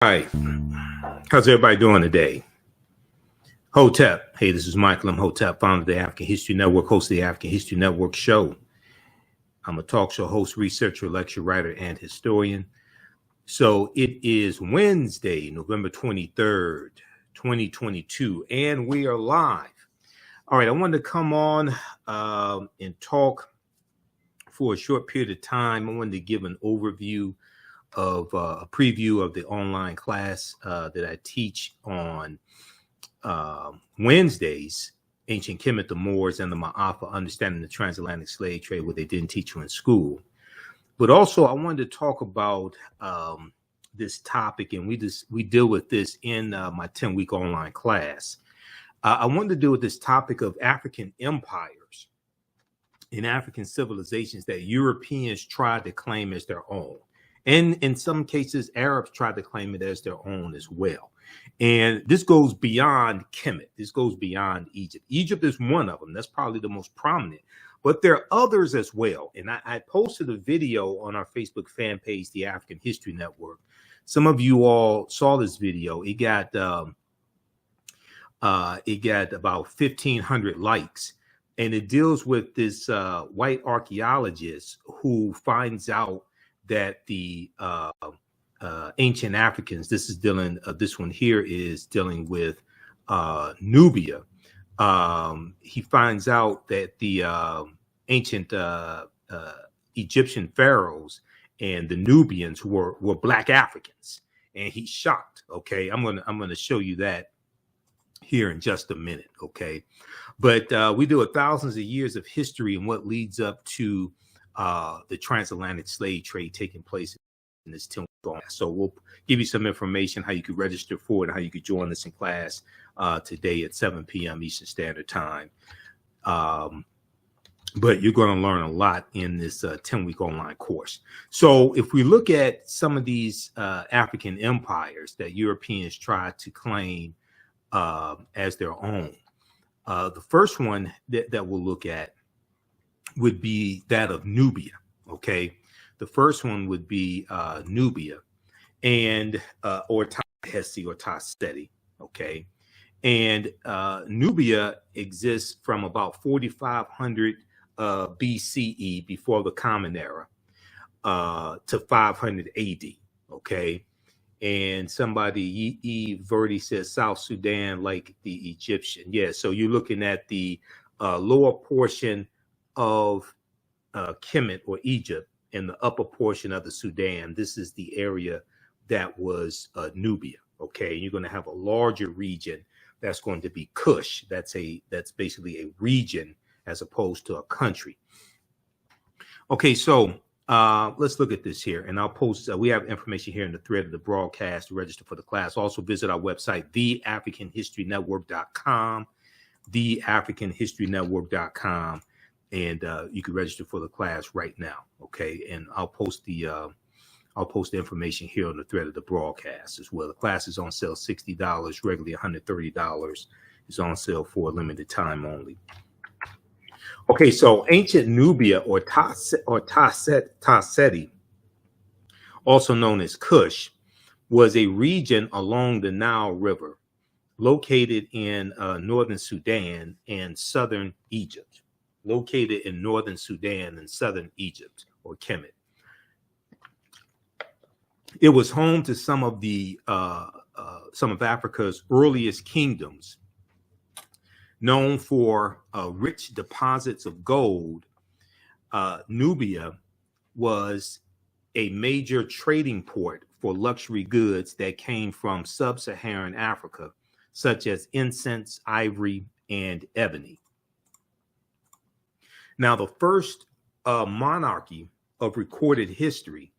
Hi, how's everybody doing today? Hotep. Hey, this is Michael Imhotep, founder of the African History Network, host of the African History Network show. I'm a talk show host, researcher, lecturer, writer, and historian. So it is Wednesday, November 23rd, 2022, and we are live. All right, I wanted to come on and talk for a short period of time. I wanted to give an overview of a preview of the online class that I teach on Wednesdays, Ancient Kemet, the Moors, and the Ma'afa, Understanding the Transatlantic Slave Trade, what they didn't teach you in school. But also, I wanted to talk about this topic, and we deal with this in my 10-week online class. I wanted to deal with this topic of African empires and African civilizations that Europeans tried to claim as their own. And in some cases, Arabs tried to claim it as their own as well. And this goes beyond Kemet. This goes beyond Egypt. Egypt is one of them. That's probably the most prominent. But there are others as well. And I posted a video on our Facebook fan page, the African History Network. Some of you all saw this video. It got about 1,500 likes. And it deals with this white archaeologist who finds out that the ancient Africans, this one here is dealing with Nubia. He finds out that the ancient Egyptian pharaohs and the Nubians were Black Africans, and he's shocked. Okay, I'm gonna show you that here in just a minute. Okay, but we do thousands of years of history and what leads up to the transatlantic slave trade taking place in this 10-week class. So we'll give you some information, how you could register for it, and how you could join us in class today at 7 p.m. Eastern Standard Time. But you're going to learn a lot in this 10-week online course. So if we look at some of these African empires that Europeans tried to claim as their own, the first one that we'll look at would be that of Nubia. Okay, the first one would be Nubia, and or Ta-Hesi or Ta-Seti. Okay, and Nubia exists from about 4,500 BCE, before the Common Era, to 500 AD. Okay, and somebody E. Verdi says South Sudan like the Egyptian. Yeah, so you're looking at the lower portion of Kemet or Egypt and the upper portion of the Sudan. This is the area that was Nubia. Okay, you're going to have a larger region that's going to be Kush. That's basically a region as opposed to a country. Okay, so let's look at this here, and I'll post. We have information here in the thread of the broadcast to register for the class. Also visit our website, theafricanhistorynetwork.com, theafricanhistorynetwork.com. And you can register for the class right now. Okay, and I'll post the information here on the thread of the broadcast as well. The class is on sale $60, regularly $130. It's on sale for a limited time only. Okay, so ancient Nubia or Ta-Seti, also known as Kush, was a region along the Nile River, located in northern Sudan and southern Egypt. Located in northern Sudan and southern Egypt, or Kemet. It was home to some of Africa's earliest kingdoms, known for rich deposits of gold. Nubia was a major trading port for luxury goods that came from sub-Saharan Africa, such as incense, ivory, and ebony. Now, the first monarchy of recorded history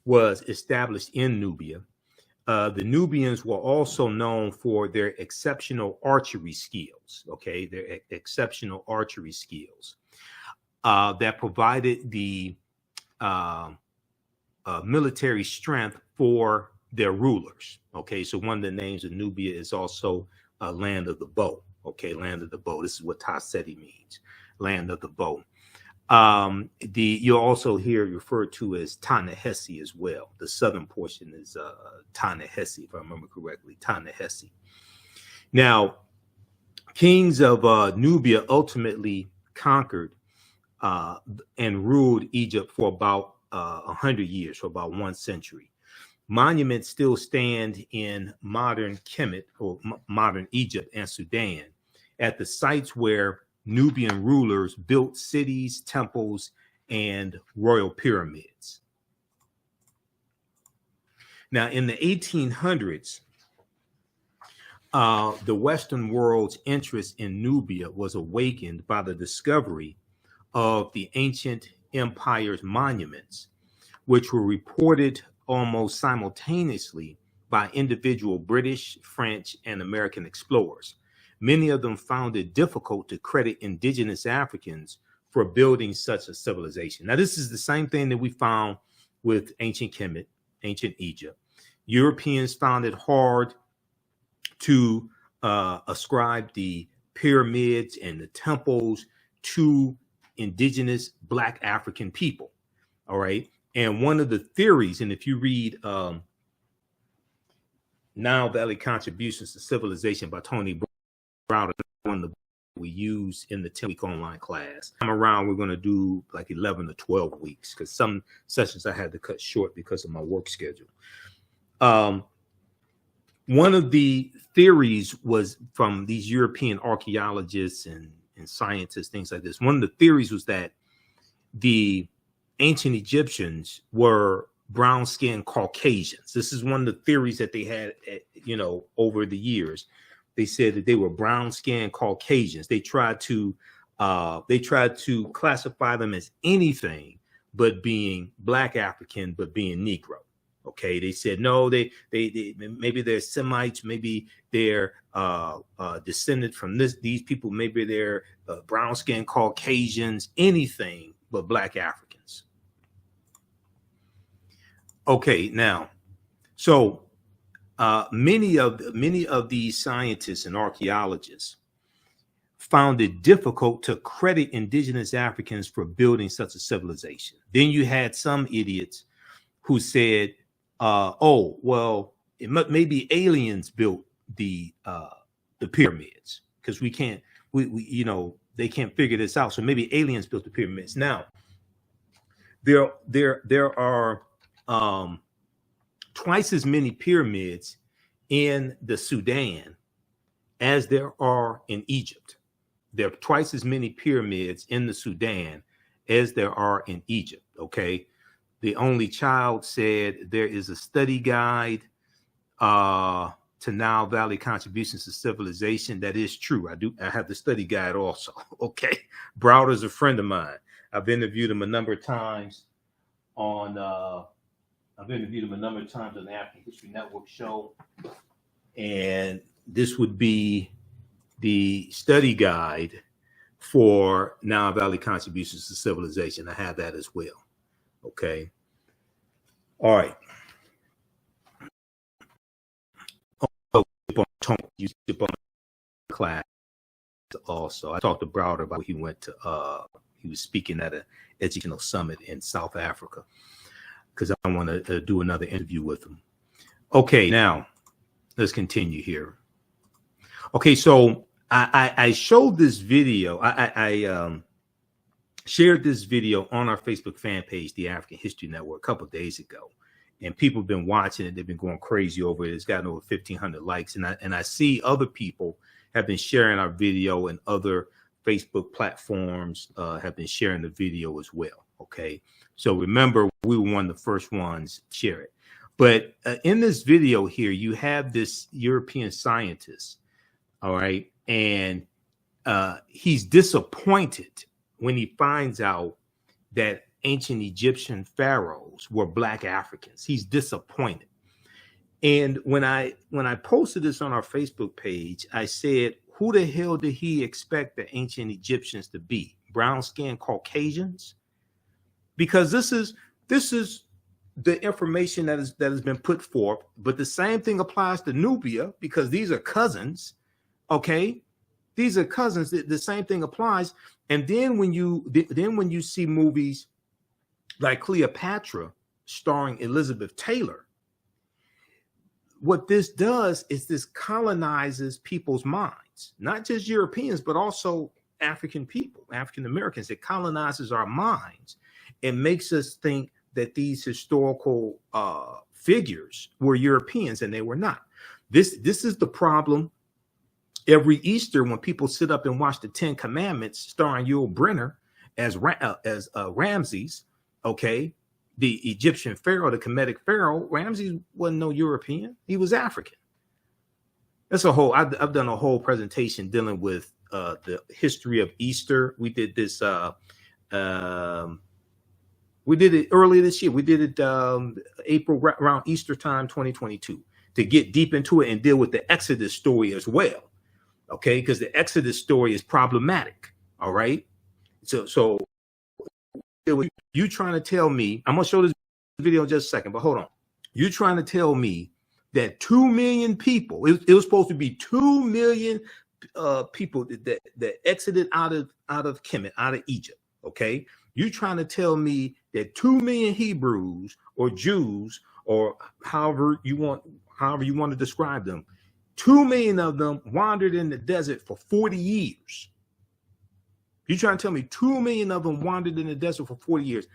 was established in Nubia. The Nubians were also known for their exceptional archery skills. Okay, their exceptional archery skills that provided the military strength for their rulers. Okay, so one of the names of Nubia is also land of the bow. Okay, land of the bow. This is what Ta-Seti means, land of the bow. You'll also hear referred to as Ta-Nehisi as well. The southern portion is Ta-Nehisi, if I remember correctly, Ta-Nehisi. Now, kings of Nubia ultimately conquered and ruled Egypt for about 100 years, for about 1 century. Monuments still stand in modern Kemet, or modern Egypt and Sudan, at the sites where Nubian rulers built cities, temples, and royal pyramids. Now, in the 1800s, the Western world's interest in Nubia was awakened by the discovery of the ancient empire's monuments, which were reported almost simultaneously by individual British, French, and American explorers. Many of them found it difficult to credit indigenous Africans for building such a civilization. Now, this is the same thing that we found with ancient Kemet, ancient Egypt. Europeans found it hard to ascribe the pyramids and the temples to indigenous Black African people. All right. And one of the theories, and if you read Nile Valley Contributions to Civilization by Tony Browder, one of the we use in the 10-week online class. I'm around, we're going to do like 11 to 12 weeks because some sessions I had to cut short because of my work schedule. One of the theories was from these European archaeologists and scientists, things like this. One of the theories was that the ancient Egyptians were brown-skinned Caucasians. This is one of the theories that they had, over the years. They said that they were brown-skinned Caucasians. They tried to classify them as anything but being Black African, but being Negro. Okay, they said no. They maybe they're Semites, maybe they're descended from these people, maybe they're brown-skinned Caucasians, anything but Black Africans. Okay, now, so many of these scientists and archaeologists found it difficult to credit indigenous Africans for building such a civilization. Then you had some idiots who said, "Oh, well, maybe aliens built the pyramids because we they can't figure this out. So maybe aliens built the pyramids." Now, there are twice as many pyramids in the Sudan as there are in Egypt. There are twice as many pyramids in the Sudan as there are in Egypt. Okay. The Only Child said there is a study guide to Nile Valley Contributions to Civilization. That is true. I have the study guide also. Okay. Browder's a friend of mine. I've interviewed him a number of times on the African History Network show. And this would be the study guide for Nile Valley Contributions to Civilization. I have that as well. Okay. All right. You skip on class also. I talked to Browder about he went to he was speaking at an educational summit in South Africa because I want to do another interview with him. Okay, now let's continue here. Okay, so I showed this video. I shared this video on our Facebook fan page, the African History Network, a couple of days ago, and people have been watching it. They've been going crazy over it. It's gotten over 1,500 likes, and I see other people have been sharing our video, and other Facebook platforms have been sharing the video as well. Okay, so remember, we were one of the first ones to share it. But in this video here, you have this European scientist, all right, and he's disappointed when he finds out that ancient Egyptian pharaohs were Black Africans. He's disappointed. And when I posted this on our Facebook page, I said, who the hell did he expect the ancient Egyptians to be? Brown-skinned Caucasians? Because this is the information that has been put forth, but the same thing applies to Nubia because these are cousins, okay? These are cousins. The same thing applies. And then when you see movies like Cleopatra starring Elizabeth Taylor, what this does is this colonizes people's minds, not just Europeans, but also African people, African Americans. It colonizes our minds and makes us think that these historical figures were Europeans, and they were not. This is the problem every Easter when people sit up and watch the Ten Commandments starring Yul Brynner as Ramses, okay? The Egyptian pharaoh, the Kemetic pharaoh. Ramses wasn't no European. He was African. That's a whole, I've done a whole presentation dealing with the history of Easter. We did this, we did it earlier this year. We did it April, around Easter time, 2022, to get deep into it and deal with the Exodus story as well. Okay, because the Exodus story is problematic. All right. So you trying to tell me, I'm gonna show this video in just a second, but hold on. You trying to tell me that 2 million people, it was supposed to be 2 million people that exited out of Kemet, out of Egypt. Okay. You trying to tell me that 2 million Hebrews or Jews, or however you want to describe them, 2 million of them wandered in the desert for 40 years. You trying to tell me 2 million of them wandered in the desert for 40 years?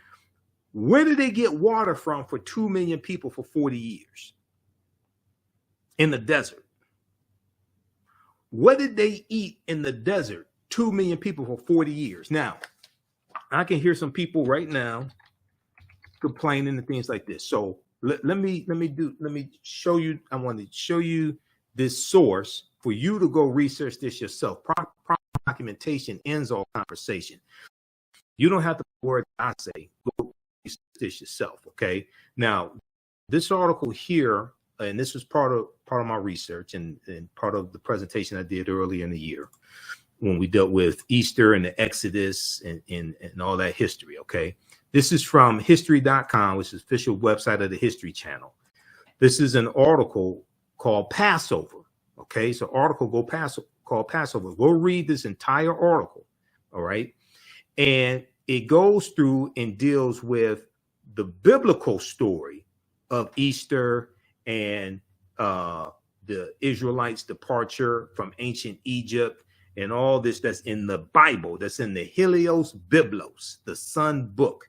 Where did they get water from for 2 million people for 40 years in the desert? What did they eat in the desert? 2 million people for 40 years. Now, I can hear some people right now complaining and things like this. So let me show you. I want to show you this source for you to go research this yourself. Proper documentation ends all conversation. You don't have to word I say. Go research this yourself. Okay. Now, this article here, and this was part of my research and part of the presentation I did earlier in the year when we dealt with Easter and the Exodus and all that history. Okay. This is from history.com, which is the official website of the History Channel. This is an article called Passover. Okay. So article called Passover. Go read this entire article. All right. And it goes through and deals with the biblical story of Easter and the Israelites' departure from ancient Egypt and all this that's in the Bible, that's in the Helios Biblos, the Sun book.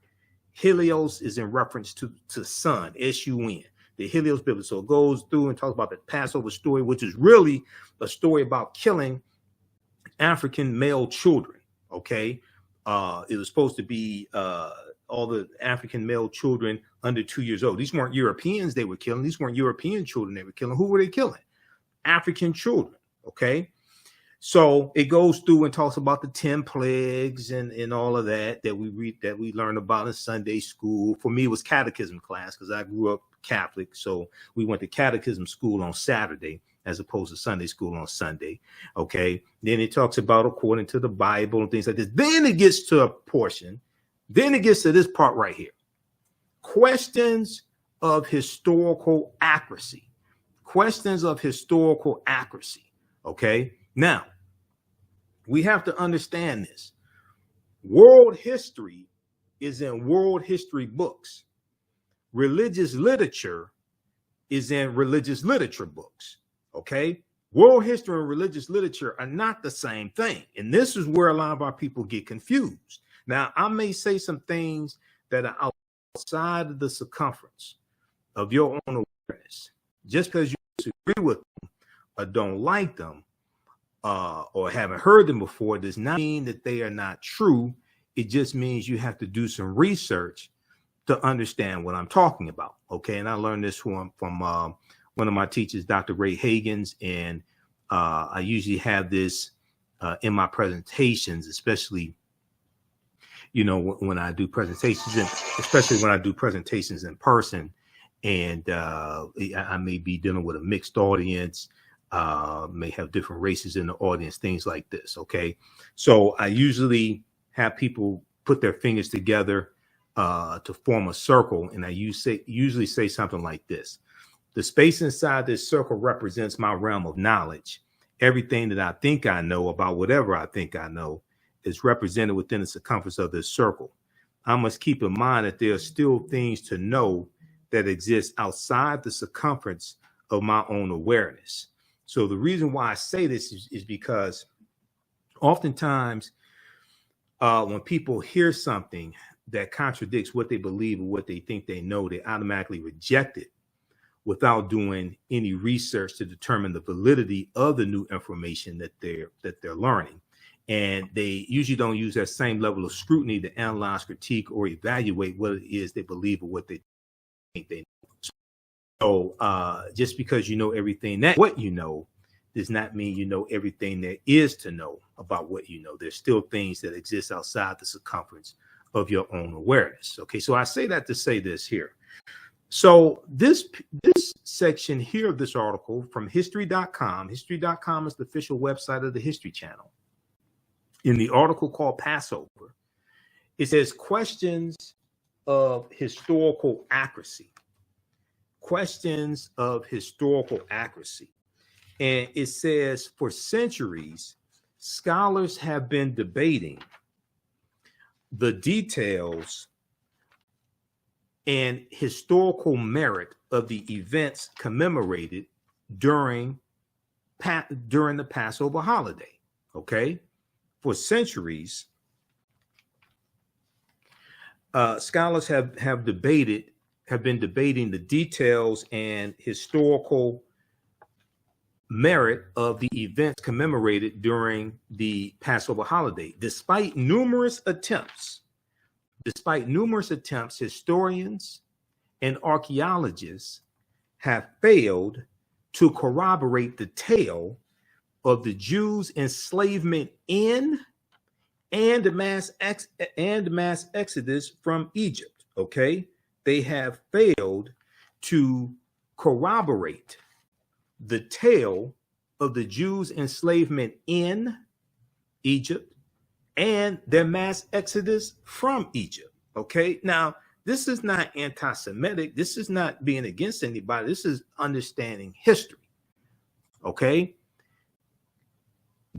Helios is in reference to sun, S-U-N, the Helios Biblos. So it goes through and talks about the Passover story, which is really a story about killing African male children. Okay. It was supposed to be all the African male children under 2 years old. These weren't Europeans they were killing. These weren't European children they were killing. Who were they killing? African children. Okay. So it goes through and talks about the 10 plagues and all of that we read, that we learned about in Sunday school. For me, it was catechism class because I grew up Catholic. So we went to catechism school on Saturday as opposed to Sunday school on Sunday. Okay. Then it talks about according to the Bible and things like this. Then it gets to a portion. Then it gets to this part right here. Questions of historical accuracy. Questions of historical accuracy. Okay. Now, we have to understand this. World history is in world history books. Religious literature is in religious literature books. Okay. World history and religious literature are not the same thing. And this is where a lot of our people get confused. Now, I may say some things that are outside of the circumference of your own awareness. Just because you disagree with them or don't like them or haven't heard them before does not mean that they are not true. It just means you have to do some research to understand what I'm talking about. Okay. And I learned this from one of my teachers, Dr. Ray Hagins. And I usually have this in my presentations, especially when I do presentations, and especially when I do presentations in person, and I may be dealing with a mixed audience, may have different races in the audience, things like this. Okay. So I usually have people put their fingers together to form a circle. And I usually say something like this. The space inside this circle represents my realm of knowledge. everything that I think I know about whatever I think I know is represented within the circumference of this circle. I must keep in mind that there are still things to know that exist outside the circumference of my own awareness. So the reason why I say this is because oftentimes when people hear something that contradicts what they believe or what they think they know, they automatically reject it without doing any research to determine the validity of the new information that they're learning. And they usually don't use that same level of scrutiny to analyze, critique, or evaluate what it is they believe or what they think they know. So just because you know everything that what you know does not mean you know everything there is to know about what you know. There's still things that exist outside the circumference of your own awareness. Okay, so I say that to say this here. So this section here of this article from history.com, history.com is the official website of the History Channel. In the article called Passover, it says questions of historical accuracy. Questions of historical accuracy. And it says for centuries, scholars have been debating the details and historical merit of the events commemorated during the Passover holiday. Okay, for centuries, scholars have been debating the details and historical merit of the events commemorated during the Passover holiday. Despite numerous attempts, historians and archaeologists have failed to corroborate the tale of the Jews' enslavement in and mass exodus from Egypt. Okay, they have failed to corroborate the tale of the Jews' enslavement in Egypt and their mass exodus from Egypt. Okay, now this is not anti-Semitic. This is not being against anybody. This is understanding history. Okay,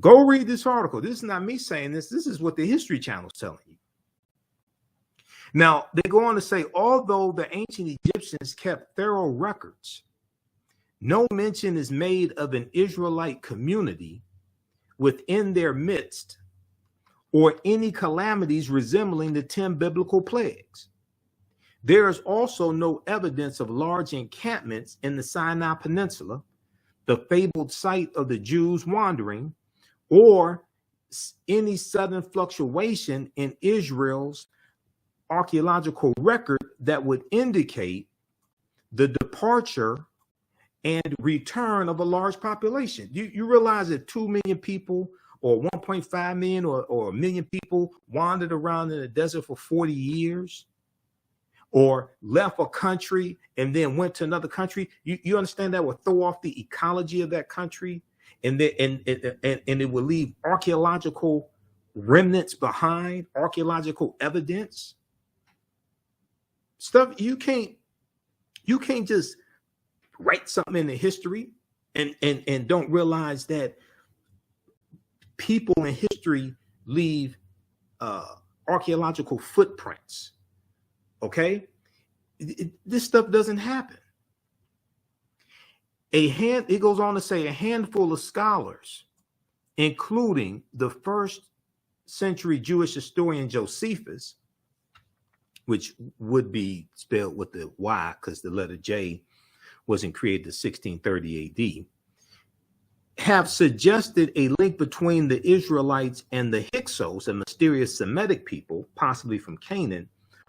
go read this article. This is not me saying this. This is what the History Channel is telling you. Now, they go on to say, although the ancient Egyptians kept thorough records, no mention is made of an Israelite community within their midst or any calamities resembling the 10 biblical plagues. There is also no evidence of large encampments in the Sinai Peninsula, the fabled site of the Jews wandering, or any sudden fluctuation in Israel's archaeological record that would indicate the departure and return of a large population. You realize that 2 million people or 1.5 million or a million people wandered around in the desert for 40 years or left a country and then went to another country. You understand that would throw off the ecology of that country, and it will leave archaeological remnants behind, archaeological evidence. Stuff you can't just write something in the history and don't realize that people in history leave archaeological footprints. Okay, this stuff doesn't happen. It goes on to say a handful of scholars, including the first century Jewish historian Josephus, which would be spelled with the Y because the letter J wasn't created in 1630 AD, have suggested a link between the Israelites and the Hyksos, a mysterious Semitic people, possibly from Canaan,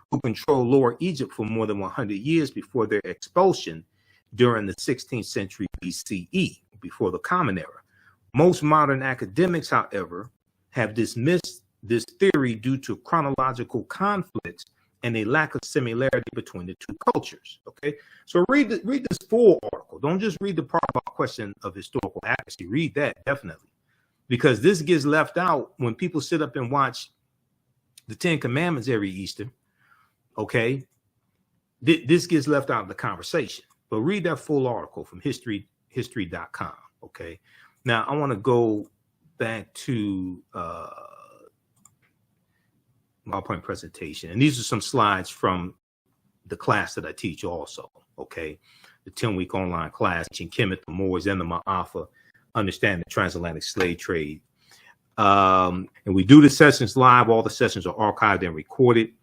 who controlled Lower Egypt for more than 100 years before their expulsion during the 16th century BCE, before the Common Era. Most modern academics, however, have dismissed this theory due to chronological conflicts and a lack of similarity between the two cultures. Okay, so read this full article. Don't just read the part about question of historical accuracy. Read that definitely, because this gets left out when people sit up and watch the 10 Commandments every Easter. Okay, this gets left out of the conversation. But read that full article from history.com. Okay, Now I want to go back to PowerPoint presentation, and these are some slides from the class that I teach also. Okay, the 10-week online class teaching Kemet, the Moors, and the Ma'afa, understanding the transatlantic slave trade. And we do the sessions live. All the sessions are archived and recorded,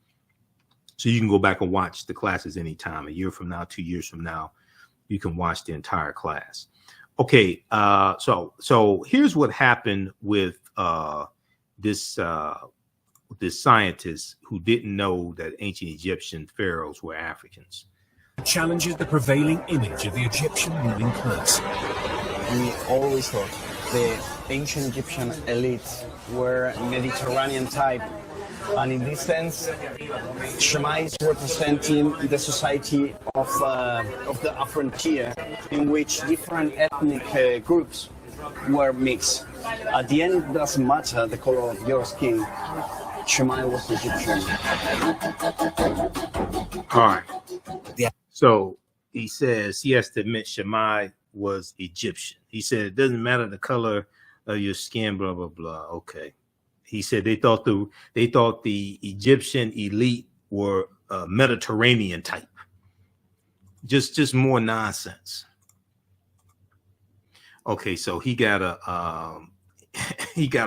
so you can go back and watch the classes anytime. A year from now, 2 years from now, you can watch the entire class. Okay, so here's what happened with this scientist who didn't know that ancient Egyptian pharaohs were Africans. Challenges the prevailing image of the Egyptian ruling class. We always thought the ancient Egyptian elites were Mediterranean type, and in this sense, Shema is representing the society of the frontier, in which different ethnic groups were mixed. At the end, it doesn't matter the color of your skin. Shema was Egyptian. All right. Yeah. So he says he has to admit Shema was Egyptian. He said it doesn't matter the color of your skin, blah blah blah. Okay. He said they thought the Egyptian elite were Mediterranean type. Just more nonsense. Okay, so he got a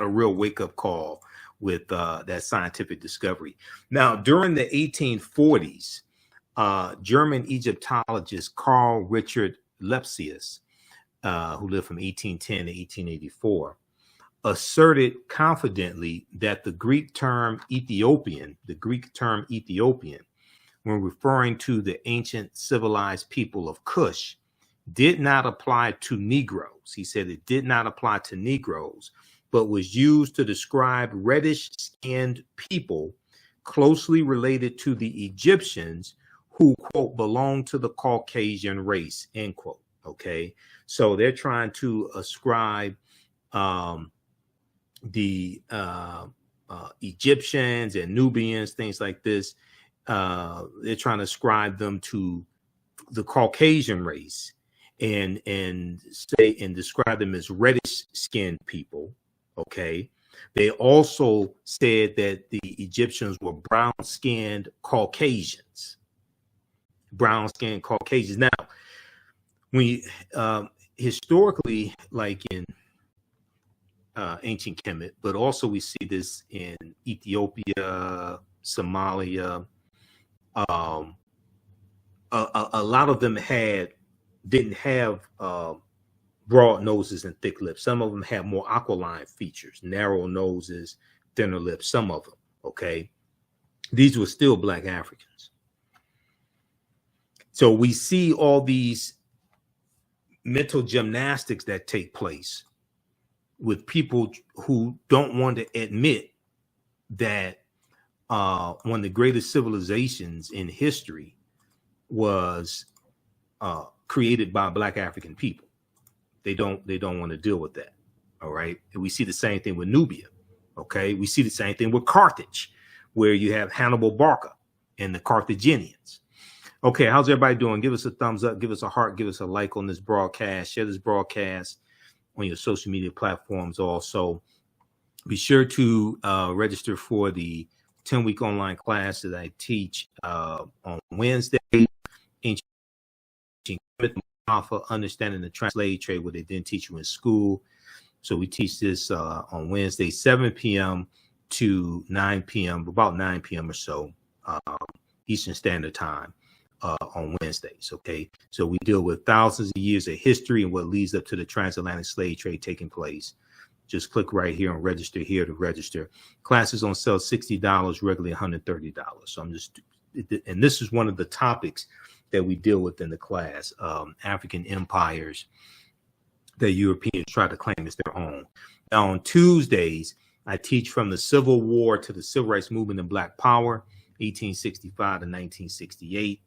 real wake up call with that scientific discovery. Now, during the 1840s, German Egyptologist Carl Richard Lepsius, who lived from 1810 to 1884, asserted confidently that the Greek term Ethiopian, when referring to the ancient civilized people of Kush, did not apply to Negroes. He said it did not apply to Negroes, but was used to describe reddish-skinned people closely related to the Egyptians who, quote, belong to the Caucasian race, end quote. Okay, so they're trying to ascribe the Egyptians and Nubians, things like this. They're trying to ascribe them to the Caucasian race and say and describe them as reddish-skinned people. Okay, they also said that the Egyptians were brown-skinned Caucasians. Brown-skinned Caucasians. Now, we historically, like in ancient Kemet, but also we see this in Ethiopia, Somalia. A lot of them didn't have broad noses and thick lips. Some of them had more aquiline features, narrow noses, thinner lips. Some of them, okay. These were still Black Africans. So we see all these mental gymnastics that take place with people who don't want to admit that one of the greatest civilizations in history was created by Black African people. They don't want to deal with that. All right. And we see the same thing with Nubia. Okay. We see the same thing with Carthage, where you have Hannibal Barca and the Carthaginians. Okay, how's everybody doing? Give us a thumbs up, give us a heart, give us a like on this broadcast. Share this broadcast on your social media platforms also. Be sure to register for the 10-week online class that I teach on Wednesday. Ancient Alpha, Understanding the Slave Trade, what they didn't teach you in school. So we teach this on Wednesday, 7 p.m. to 9 p.m., about 9 p.m. or so, Eastern Standard Time. On Wednesdays, okay? So we deal with thousands of years of history and what leads up to the transatlantic slave trade taking place. Just click right here and register here to register. Classes on sale $60, regularly $130. So and this is one of the topics that we deal with in the class, African empires that Europeans try to claim as their own. Now on Tuesdays, I teach from the Civil War to the Civil Rights Movement and Black Power, 1865 to 1968.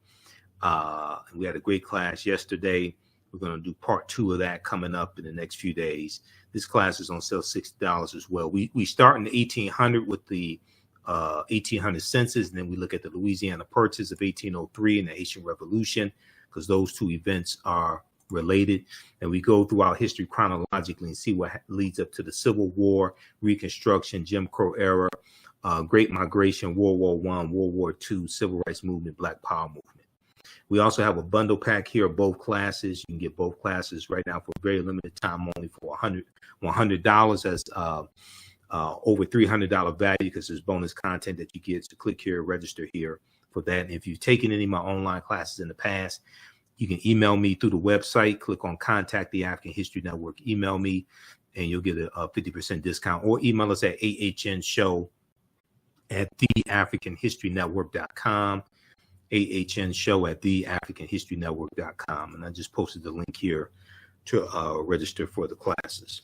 We had a great class yesterday. We're going to do part 2 of that coming up in the next few days. This class is on sale $60 as well. We start in the 1800 with the 1800 census, and then we look at the Louisiana Purchase of 1803 and the Haitian Revolution, because those two events are related. And we go through our history chronologically and see what leads up to the Civil War, Reconstruction, Jim Crow era, Great Migration, World War I, World War II, Civil Rights Movement, Black Power Movement. We also have a bundle pack here of both classes. You can get both classes right now for a very limited time, only for $100 as over $300 value, because there's bonus content that you get. So click here, register here for that. And if you've taken any of my online classes in the past, you can email me through the website, click on Contact the African History Network, email me, and you'll get a 50% discount, or email us at ahnshow@theafricanhistorynetwork.com, ahnshow@theafricanhistorynetwork.com. And I just posted the link here to register for the classes.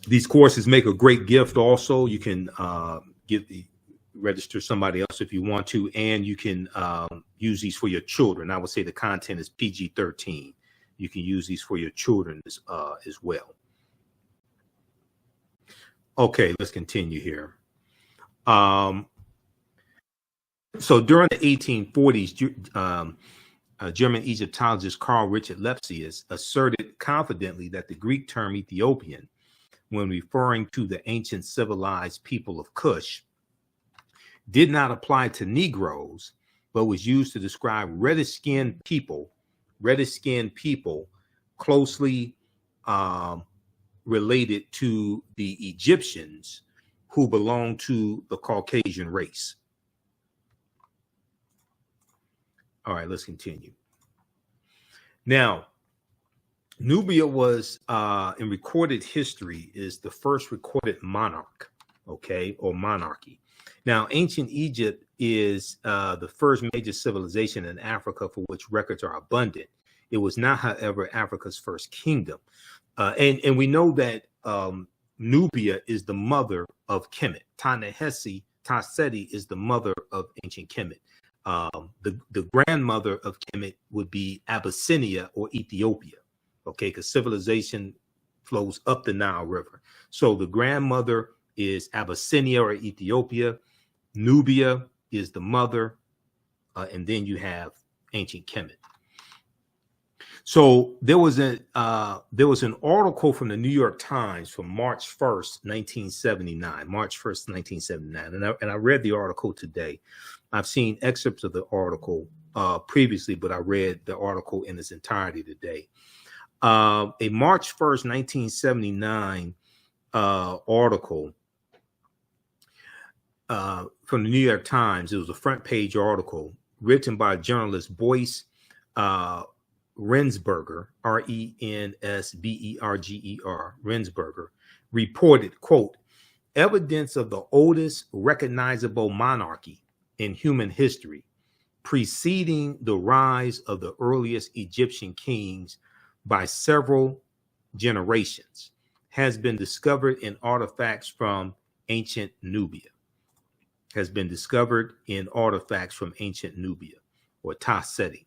These courses make a great gift also. You can register somebody else if you want to, and you can use these for your children. I would say the content is PG-13. You can use these for your children as well. Okay, let's continue here. So during the 1840s, German Egyptologist Carl Richard Lepsius asserted confidently that the Greek term Ethiopian, when referring to the ancient civilized people of Kush, did not apply to Negroes, but was used to describe reddish-skinned people closely related to the Egyptians who belonged to the Caucasian race. All right, let's continue. Now, Nubia was, in recorded history, is the first recorded monarch, okay, or monarchy. Now, ancient Egypt is the first major civilization in Africa for which records are abundant. It was not, however, Africa's first kingdom. And we know that Nubia is the mother of Kemet. Ta-Seti is the mother of ancient Kemet. The grandmother of Kemet would be Abyssinia or Ethiopia, okay, because civilization flows up the Nile River. So the grandmother is Abyssinia or Ethiopia. Nubia is the mother, and then you have ancient Kemet. So there was an article from the New York Times from March 1st, 1979. March 1st, 1979, and I read the article today. I've seen excerpts of the article previously, but I read the article in its entirety today. A March 1st, 1979 article from the New York Times. It was a front page article written by journalist Boyce Rensberger, Rensberger, Rensberger, reported, quote, evidence of the oldest recognizable monarchy in human history, preceding the rise of the earliest Egyptian kings by several generations, has been discovered in artifacts from ancient Nubia. Has been discovered in artifacts from ancient Nubia, or Ta-Seti.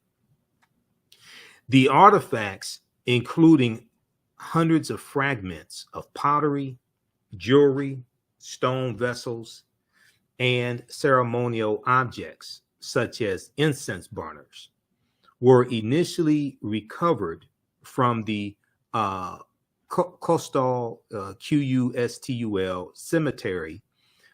The artifacts, including hundreds of fragments of pottery, jewelry, stone vessels, and ceremonial objects, such as incense burners, were initially recovered from the Custul, Qustul cemetery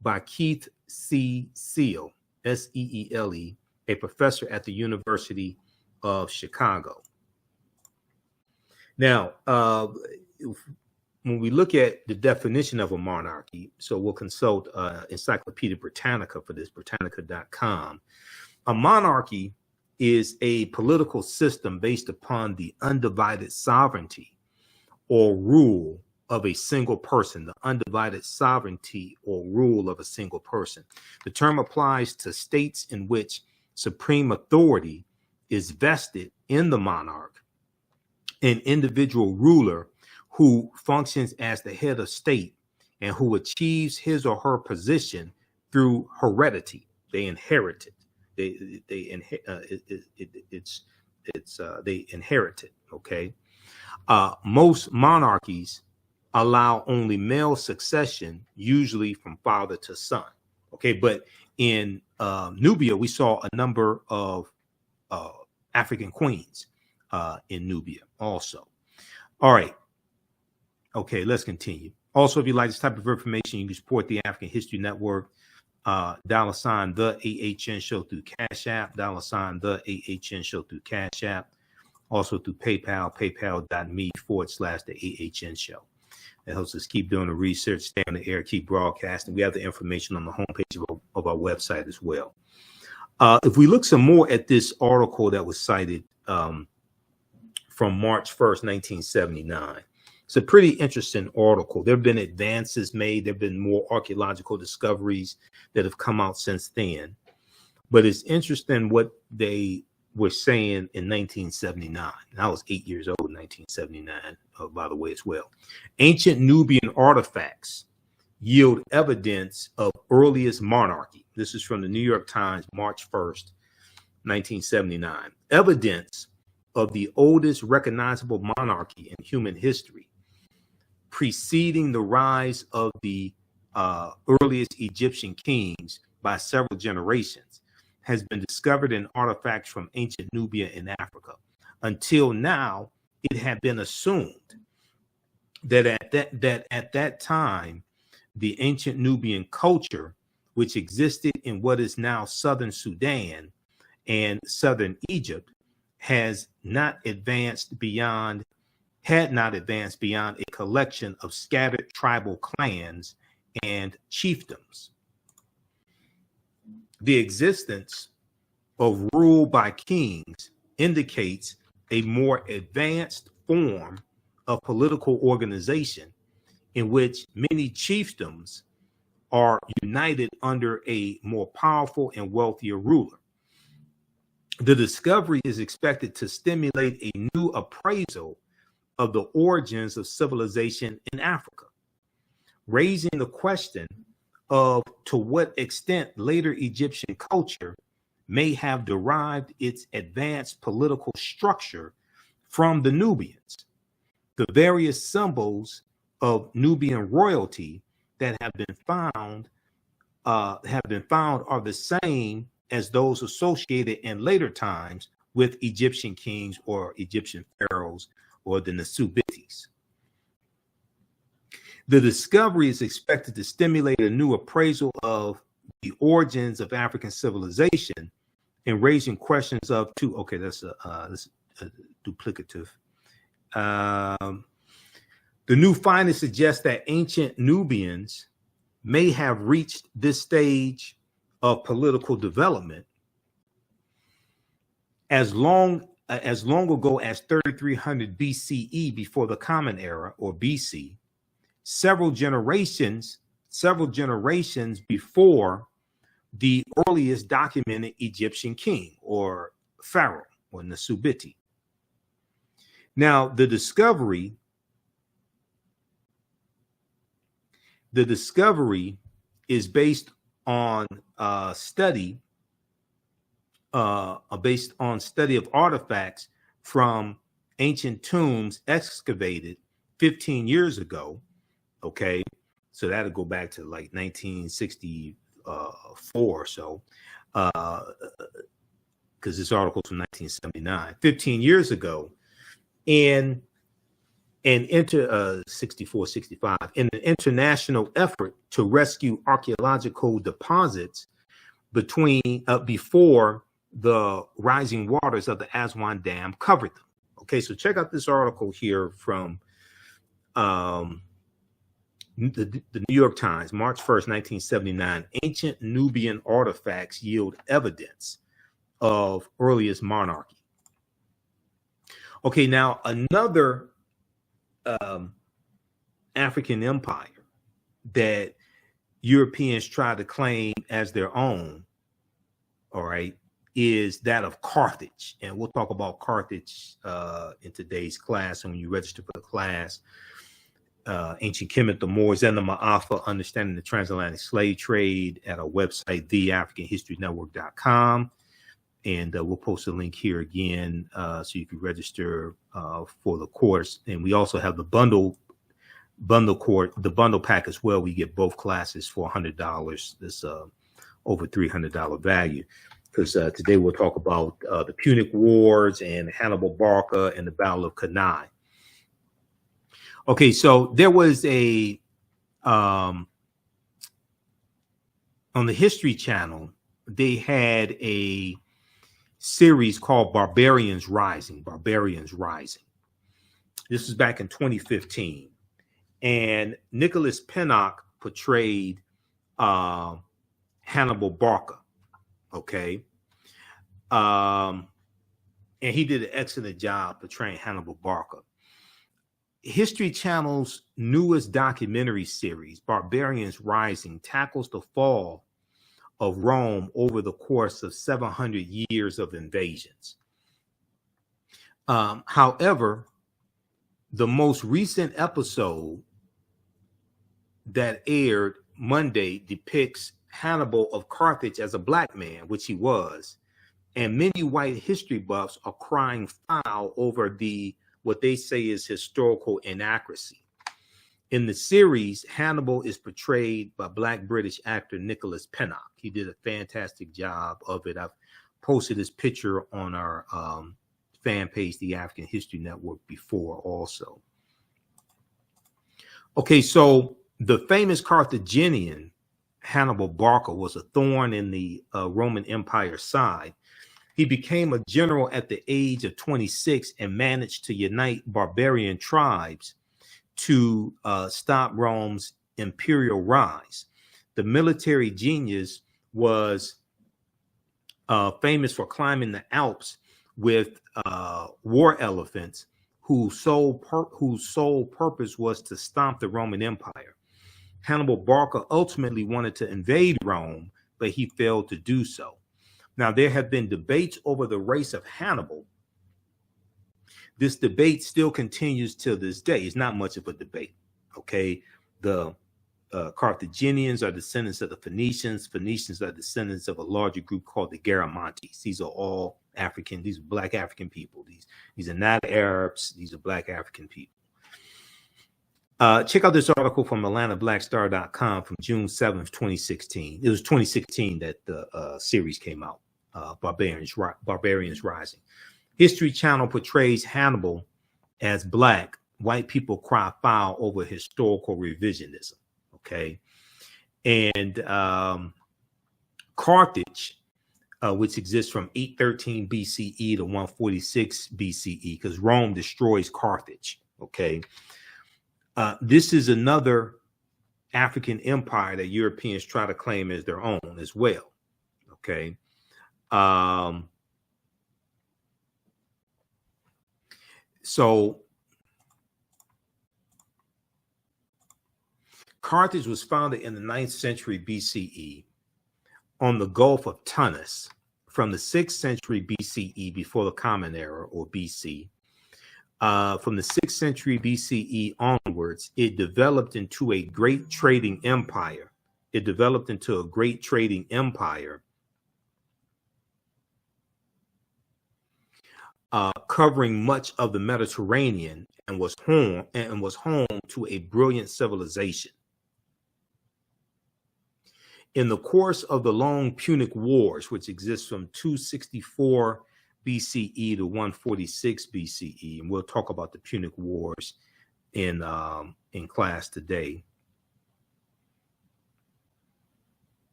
by Keith C. Seale, Seele, a professor at the University of Chicago. Now, when we look at the definition of a monarchy, so we'll consult Encyclopedia Britannica for this, Britannica.com. A monarchy is a political system based upon the undivided sovereignty or rule of a single person, the undivided sovereignty or rule of a single person. The term applies to states in which supreme authority is vested in the monarch, an individual ruler who functions as the head of state and who achieves his or her position through heredity. They inherit it. They inherit it. Okay. Most monarchies allow only male succession, usually from father to son. Okay, but in Nubia, we saw a number of African queens. in Nubia also. All right. Okay, let's continue. Also, if you like this type of information, you can support the African History Network. $ the AHN show through Cash App, $ the AHN show through Cash App. Also through PayPal, paypal.me/the AHN show. That helps us keep doing the research, stay on the air, keep broadcasting. We have the information on the homepage of our website as well. If we look some more at this article that was cited from March 1st, 1979, it's a pretty interesting article. There have been advances made. There have been more archaeological discoveries that have come out since then. But it's interesting what they were saying in 1979. I was 8 years old in 1979, by the way, as well. Ancient Nubian artifacts yield evidence of earliest monarchy. This is from the New York Times, March 1st, 1979. Evidence of the oldest recognizable monarchy in human history, preceding the rise of the earliest Egyptian kings by several generations, has been discovered in artifacts from ancient Nubia in Africa. Until now, it had been assumed that at that time, the ancient Nubian culture, which existed in what is now southern Sudan and southern Egypt, had not advanced beyond a collection of scattered tribal clans and chiefdoms. The existence of rule by kings indicates a more advanced form of political organization in which many chiefdoms are united under a more powerful and wealthier ruler. The discovery is expected to stimulate a new appraisal of the origins of civilization in Africa, raising the question of to what extent later Egyptian culture may have derived its advanced political structure from the Nubians. The various symbols of Nubian royalty that have been found are the same as those associated in later times with Egyptian kings or Egyptian pharaohs or the Nasubitis. The discovery is expected to stimulate a new appraisal of the origins of African civilization and raising questions of two. Okay, that's a duplicative. The new findings suggest that ancient Nubians may have reached this stage of political development as long ago as 3300 BCE, before the Common Era, or BC. Several generations before the earliest documented Egyptian king or pharaoh or Nasubiti. Now, the discovery is based on study of artifacts from ancient tombs excavated 15 years ago. Okay, so that'll go back to like 1964 or so, because this article's from 1979, 15 years ago, and 64, 65, in an international effort to rescue archaeological deposits before the rising waters of the Aswan Dam covered them. Okay, so check out this article here from the New York Times, March 1st, 1979. Ancient Nubian artifacts yield evidence of earliest monarchy. Okay, now another African empire that Europeans try to claim as their own, all right, is that of Carthage. And we'll talk about Carthage in today's class. And when you register for the class, Ancient Kemet, the Moors, and the Ma'afa, Understanding the Transatlantic Slave Trade, at our website, theafricanhistorynetwork.com. And we'll post a link here again so you can register for the course. And we also have the bundle pack as well. We get both classes for $100. That's over $300 value. because today we'll talk about the Punic Wars and Hannibal Barca and the Battle of Cannae. Okay, so there was a on the History Channel, they had a series called Barbarians Rising. Barbarians Rising. This was back in 2015, and Nicholas Pinnock portrayed Hannibal Barca. Okay, and he did an excellent job portraying Hannibal Barca. History Channel's newest documentary series, Barbarians Rising, tackles the fall of Rome over the course of 700 years of invasions. However, the most recent episode that aired Monday depicts Hannibal of Carthage as a black man, which he was, and many white history buffs are crying foul over what they say is historical inaccuracy. In the series, Hannibal is portrayed by Black British actor Nicholas Pinnock. He did a fantastic job of it. I've posted his picture on our fan page, the African History Network, before also. Okay, so the famous Carthaginian Hannibal Barca was a thorn in the Roman Empire's side. He became a general at the age of 26 and managed to unite barbarian tribes to stop Rome's imperial rise. The military genius was famous for climbing the Alps with war elephants whose sole purpose was to stomp the Roman Empire. Hannibal Barca ultimately wanted to invade Rome, but he failed to do so. Now, there have been debates over the race of Hannibal. This debate still continues to this day. It's not much of a debate, okay? The Carthaginians are descendants of the Phoenicians. Phoenicians are descendants of a larger group called the Garamantes. These are all African. These are black African people. These are not Arabs. These are black African people. Check out this article from AtlantaBlackStar.com from June 7th, 2016. It was 2016 that the series came out, Barbarians Rising. History Channel portrays Hannibal as black. White people cry foul over historical revisionism, okay? And Carthage, which exists from 813 BCE to 146 BCE, because Rome destroys Carthage, okay? This is another African empire that Europeans try to claim as their own as well. Okay. So Carthage was founded in the 9th century BCE on the Gulf of Tunis. From the 6th century BCE, before the Common Era, or BC, from the 6th century BCE onwards, it developed into a great trading empire. Covering much of the Mediterranean, and was home to a brilliant civilization. In the course of the long Punic Wars, which exists from 264 BCE to 146 BCE, and we'll talk about the Punic Wars in class today.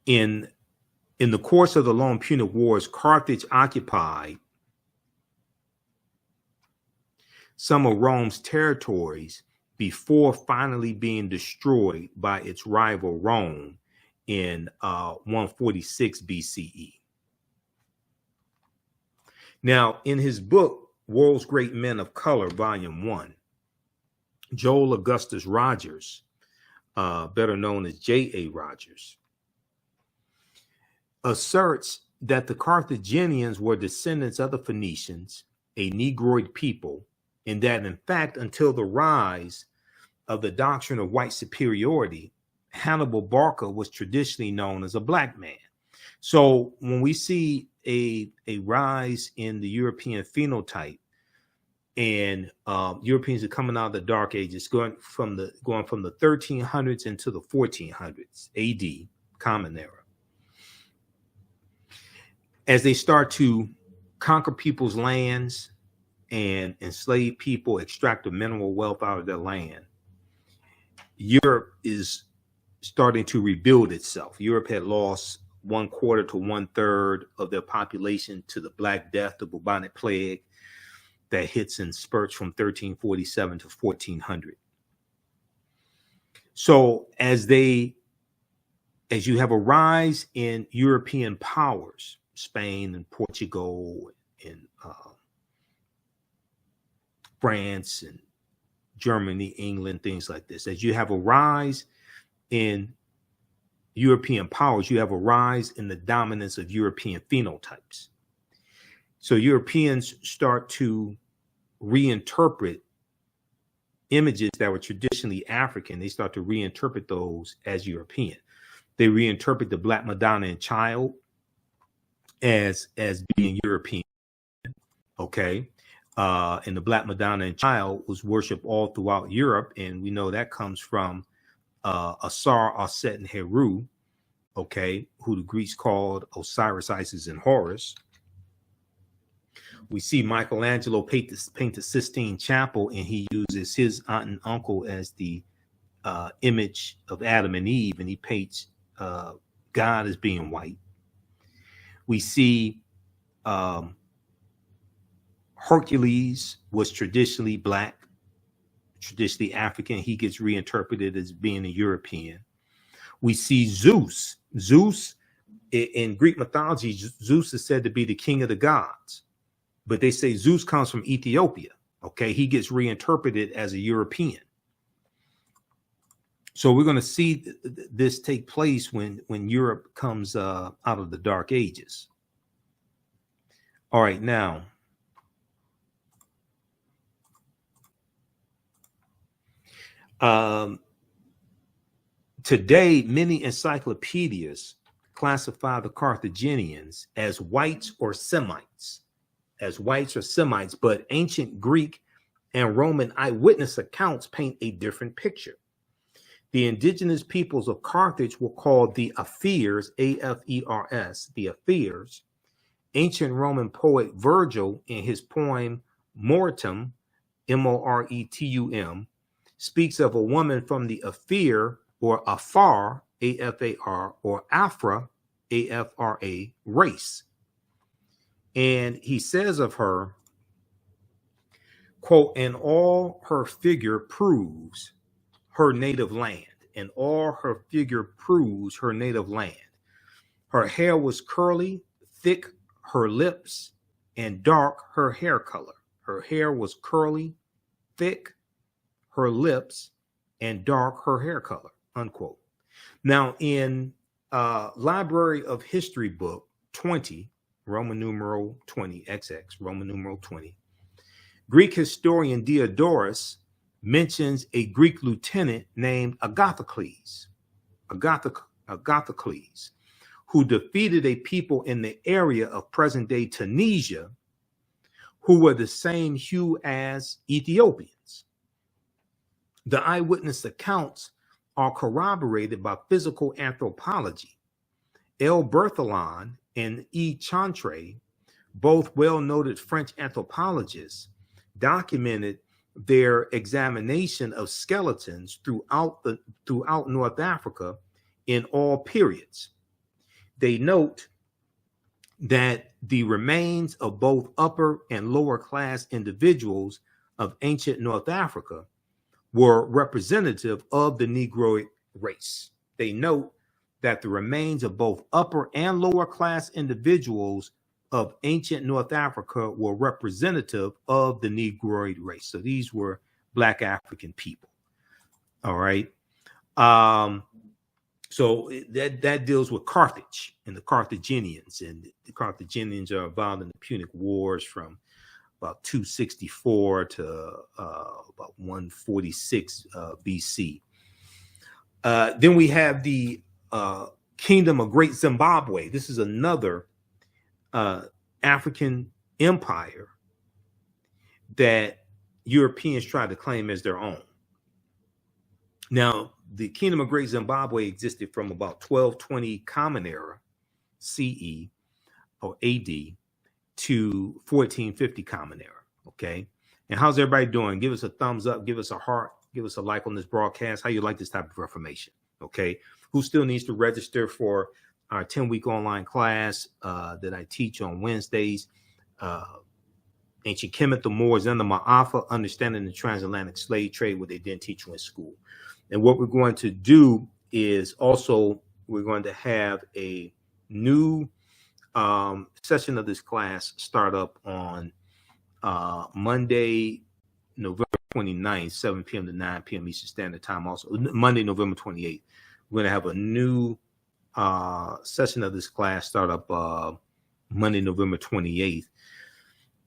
In the course of the long Punic Wars, Carthage occupied some of Rome's territories before finally being destroyed by its rival Rome in 146 BCE. Now, in his book, World's Great Men of Color, Volume 1, Joel Augustus Rogers, better known as J.A. Rogers, asserts that the Carthaginians were descendants of the Phoenicians, a Negroid people, and that, in fact, until the rise of the doctrine of white superiority, Hannibal Barca was traditionally known as a black man. So when we see a rise in the European phenotype, and Europeans are coming out of the Dark Ages, going from the 1300s into the 1400s AD, Common Era. As they start to conquer people's lands and enslave people, extract the mineral wealth out of their land, Europe is starting to rebuild itself. Europe had lost 1/4 to 1/3 of their population to the Black Death, the bubonic plague that hits in spurts from 1347 to 1400. So as you have a rise in European powers, Spain and Portugal and France and Germany, England, things like this, as you have a rise in European powers, you have a rise in the dominance of European phenotypes. So Europeans start to reinterpret images that were traditionally African. They start to reinterpret those as European. They reinterpret the Black Madonna and Child as being European. Okay. And the Black Madonna and Child was worshipped all throughout Europe. And we know that comes from Asar, Aset, and Heru, okay, who the Greeks called Osiris, Isis, and Horus. We see Michelangelo paint the Sistine Chapel, and he uses his aunt and uncle as the image of Adam and Eve, and he paints God as being white. We see Hercules was traditionally Black, traditionally African. He gets reinterpreted as being a European. We see Zeus. Zeus, in Greek mythology, Zeus is said to be the king of the gods, but they say Zeus comes from Ethiopia. Okay, he gets reinterpreted as a European. So we're going to see this take place when Europe comes out of the Dark Ages. All right, now, today, many encyclopedias classify the Carthaginians as whites or Semites, but ancient Greek and Roman eyewitness accounts paint a different picture. The indigenous peoples of Carthage were called the Afirs, A-F-E-R-S, the Afirs. Ancient Roman poet Virgil, in his poem Moretum, M-O-R-E-T-U-M, speaks of a woman from the Afir or Afar, A-F-A-R, or Afra, A-F-R-A, race. And he says of her, quote, and all her figure proves her native land, and all her figure proves her native land. Her hair was curly, thick her lips, and dark her hair color. Her hair was curly, thick her lips, and dark her hair color, unquote. Now, in Library of History book 20, Roman numeral 20, XX, Roman numeral 20, Greek historian Diodorus mentions a Greek lieutenant named Agathocles, who defeated a people in the area of present-day Tunisia who were the same hue as Ethiopians. The eyewitness accounts are corroborated by physical anthropology. L. Berthelon and E. Chantre, both well-noted French anthropologists, documented their examination of skeletons throughout North Africa in all periods. They note that the remains of both upper and lower class individuals of ancient North Africa were representative of the Negroid race. They note that the remains of both upper and lower class individuals of ancient North Africa were representative of the Negroid race. So these were Black African people. All right. So that deals with Carthage and the Carthaginians. And the Carthaginians are involved in the Punic Wars from about 264 to about 146 BC. Then we have the Kingdom of Great Zimbabwe. This is another African empire that Europeans tried to claim as their own. Now, the Kingdom of Great Zimbabwe existed from about 1220 Common Era CE or AD to 1450 Common Era. Okay. And how's everybody doing? Give us a thumbs up, give us a heart, give us a like on this broadcast. How you like this type of information? Okay. Who still needs to register for our 10-week online class that I teach on Wednesdays? Ancient Kemet, the Moors, and the Ma'afa, understanding the transatlantic slave trade, what they didn't teach you in school. And what we're going to do is also we're going to have a new session of this class start up on Monday, November 29th, 7 p.m. to 9 p.m. Eastern Standard Time. Also, Monday, November 28th, we're going to have a new session of this class start up Monday, November 28th.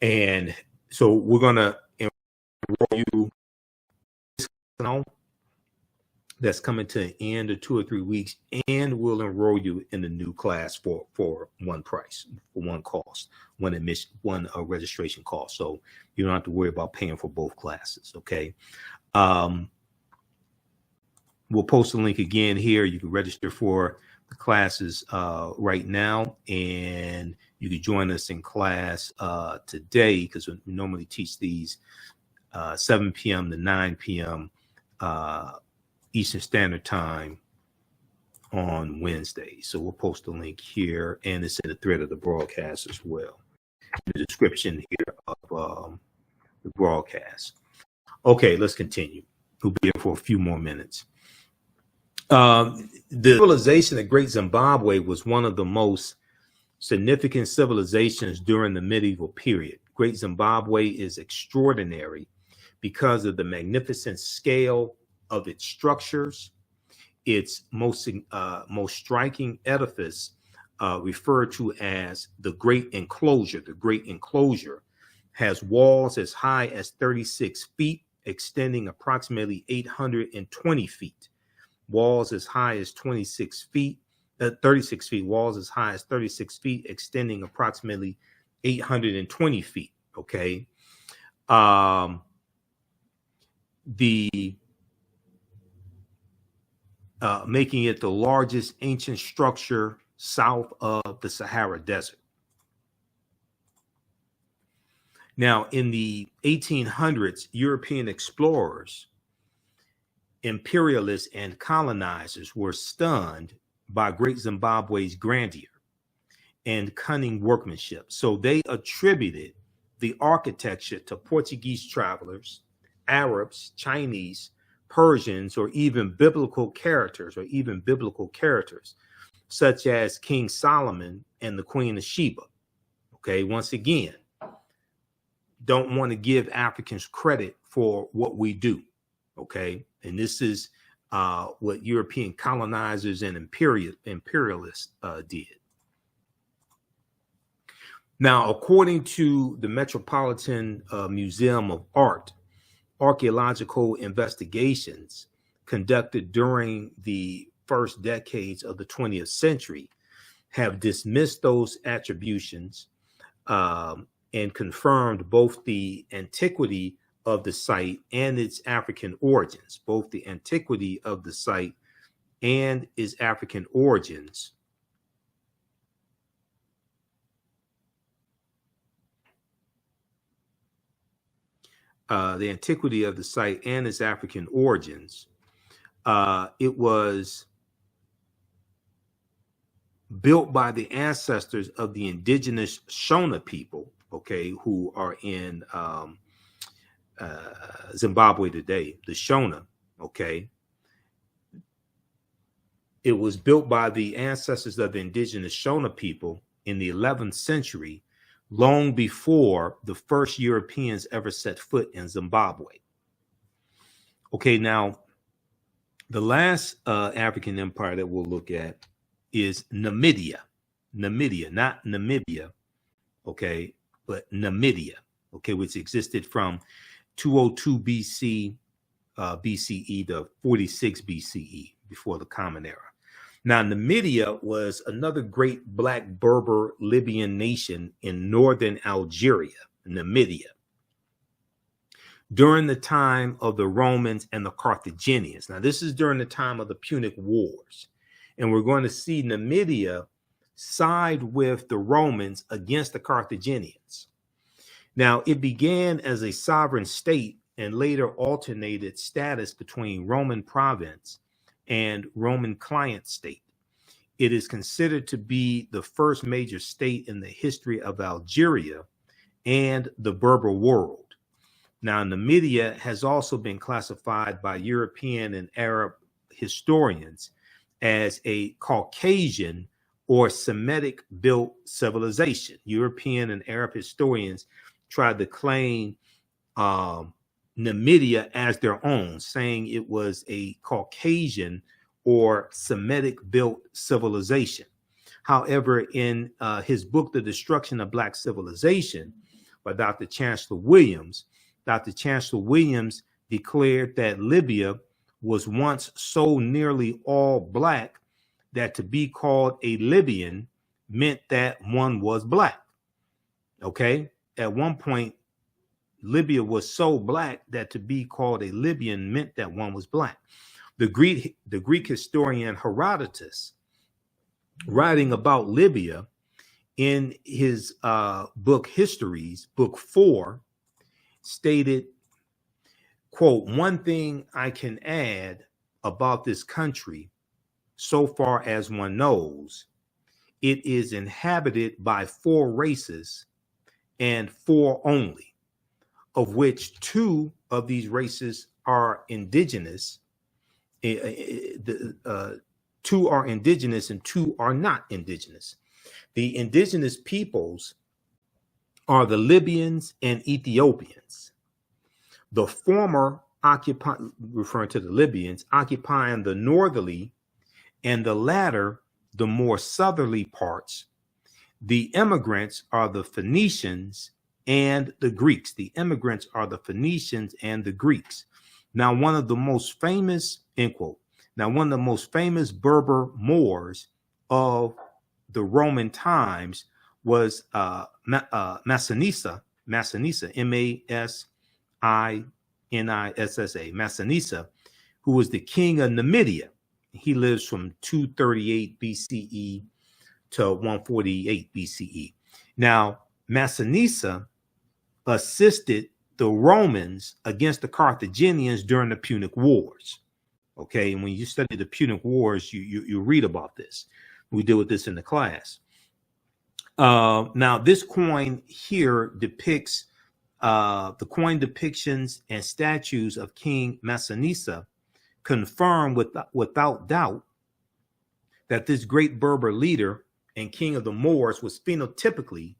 And so we're going to enroll you that's coming to an end of 2 or 3 weeks, and we'll enroll you in the new class for one price, for one cost, one admission, one registration cost. So you don't have to worry about paying for both classes. Okay. We'll post a link again here. You can register for the classes right now, and you can join us in class today, because we normally teach these 7 p.m. to 9 p.m. Eastern Standard Time on Wednesday. So we'll post a link here, and it's in the thread of the broadcast as well, in the description here of the broadcast. Okay, let's continue. We'll be here for a few more minutes. The civilization of Great Zimbabwe was one of the most significant civilizations during the medieval period. Great Zimbabwe is extraordinary because of the magnificent scale of its structures. Its most striking edifice, referred to as the Great Enclosure. The Great Enclosure has walls as high as 36 feet, extending approximately 820 feet. Walls as high as 36 feet, walls as high as 36 feet, extending approximately 820 feet. Okay. Making it the largest ancient structure south of the Sahara Desert. Now, in the 1800s, European explorers, imperialists, and colonizers were stunned by Great Zimbabwe's grandeur and cunning workmanship. So they attributed the architecture to Portuguese travelers, Arabs, Chinese, Persians, or even biblical characters, such as King Solomon and the Queen of Sheba. Okay, once again, don't want to give Africans credit for what we do. Okay, and this is what European colonizers and imperialists did. Now, according to the Metropolitan Museum of Art, archaeological investigations conducted during the first decades of the 20th century have dismissed those attributions and confirmed both the antiquity of the site and its African origins. Both the antiquity of the site and its African origins. The antiquity of the site and its African origins. It was built by the ancestors of the indigenous Shona people, okay, who are in Zimbabwe today, the Shona, okay. It was built by the ancestors of the indigenous Shona people in the 11th century, long before the first Europeans ever set foot in Zimbabwe. Okay, now, the last African empire that we'll look at is Namibia. Namibia, not Namibia, okay, but Namibia, okay, which existed from 202 BCE to 46 BCE, before the Common Era. Now, Namibia was another great Black Berber Libyan nation in northern Algeria, Namibia. during the time of the Romans and the Carthaginians. Now, this is during the time of the Punic Wars. And we're going to see Numidia side with the Romans against the Carthaginians. Now, it began as a sovereign state and later alternated status between Roman province and Roman client state. It is considered to be the first major state in the history of Algeria and the Berber world. Now, Numidia has also been classified by European and Arab historians as a Caucasian or Semitic built civilization. European and Arab historians tried to claim Numidia as their own, saying it was a Caucasian or Semitic built civilization. However, in his book, The Destruction of Black Civilization, by Dr. Chancellor Williams declared that Libya was once so nearly all black that to be called a Libyan meant that one was black. Okay? At one point, Libya was so black that to be called a Libyan meant that one was black. The Greek historian Herodotus, writing about Libya in his book Histories, book 4, stated, quote, "One thing I can add about this country, so far as one knows, it is inhabited by 4 races and 4 only, of which 2 of these races are indigenous. 2 are indigenous and 2 are not indigenous. The indigenous peoples are the Libyans and Ethiopians. The former referring to the Libyans, occupying the northerly and the latter the more southerly parts. The immigrants are the Phoenicians and the Greeks. The immigrants are the Phoenicians and the Greeks. Now, one of the most famous, end quote. Now, one of the most famous Berber Moors of the Roman times was Massinissa, Massinissa, Massinissa, who was the king of Numidia. He lives from 238 BCE to 148 BCE. Now, Massinissa assisted the Romans against the Carthaginians during the Punic Wars. Okay, and when you study the Punic Wars, you read about this. We deal with this in the class. Now, this coin here depicts the coin depictions and statues of King Massinissa confirm without doubt that this great Berber leader and king of the Moors was phenotypically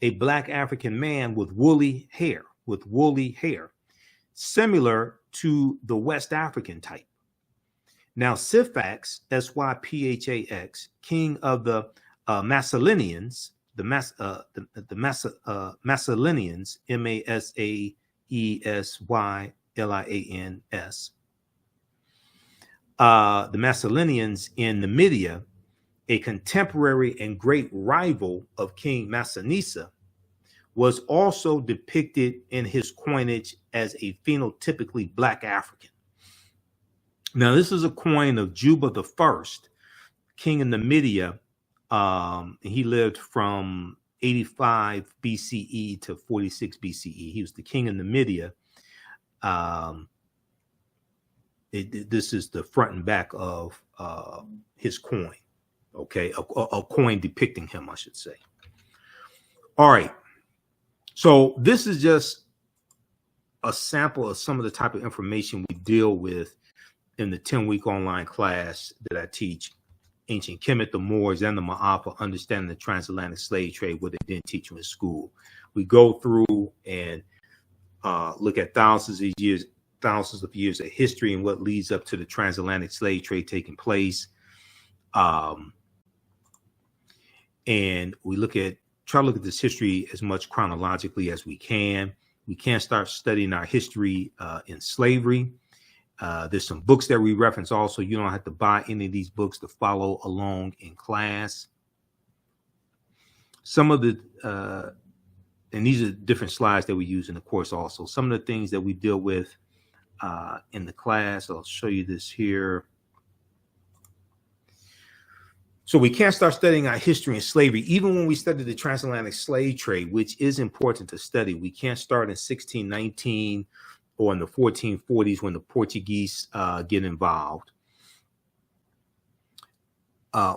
a black African man with woolly hair, similar to the West African type. Now, Syphax, Syphax, king of the Massalinians, the Massalinians, Masaesylians, the Massalinians in Numidia, a contemporary and great rival of King Massinissa, was also depicted in his coinage as a phenotypically black African. Now, this is a coin of Juba I, king of Numidia. He lived from 85 BCE to 46 BCE. He was the king of Numidia. This is the front and back of his coin. Okay, a coin depicting him, I should say. All right. So this is just a sample of some of the type of information we deal with in the 10-week online class that I teach, Ancient Kemet, the Moors, and the Ma'afa, Understanding the Transatlantic Slave Trade, what they didn't teach you in school. We go through and look at thousands of years of history and what leads up to the transatlantic slave trade taking place. And we try to look at this history as much chronologically as we can. We can start studying our history in slavery. There's some books that we reference also. You don't have to buy any of these books to follow along in class. Some of the and these are different slides that we use in the course also. Some of the things that we deal with in the class, I'll show you this here. So we can't start studying our history and slavery, even when we study the transatlantic slave trade, which is important to study. We can't start in 1619 or in the 1440s when the Portuguese get involved.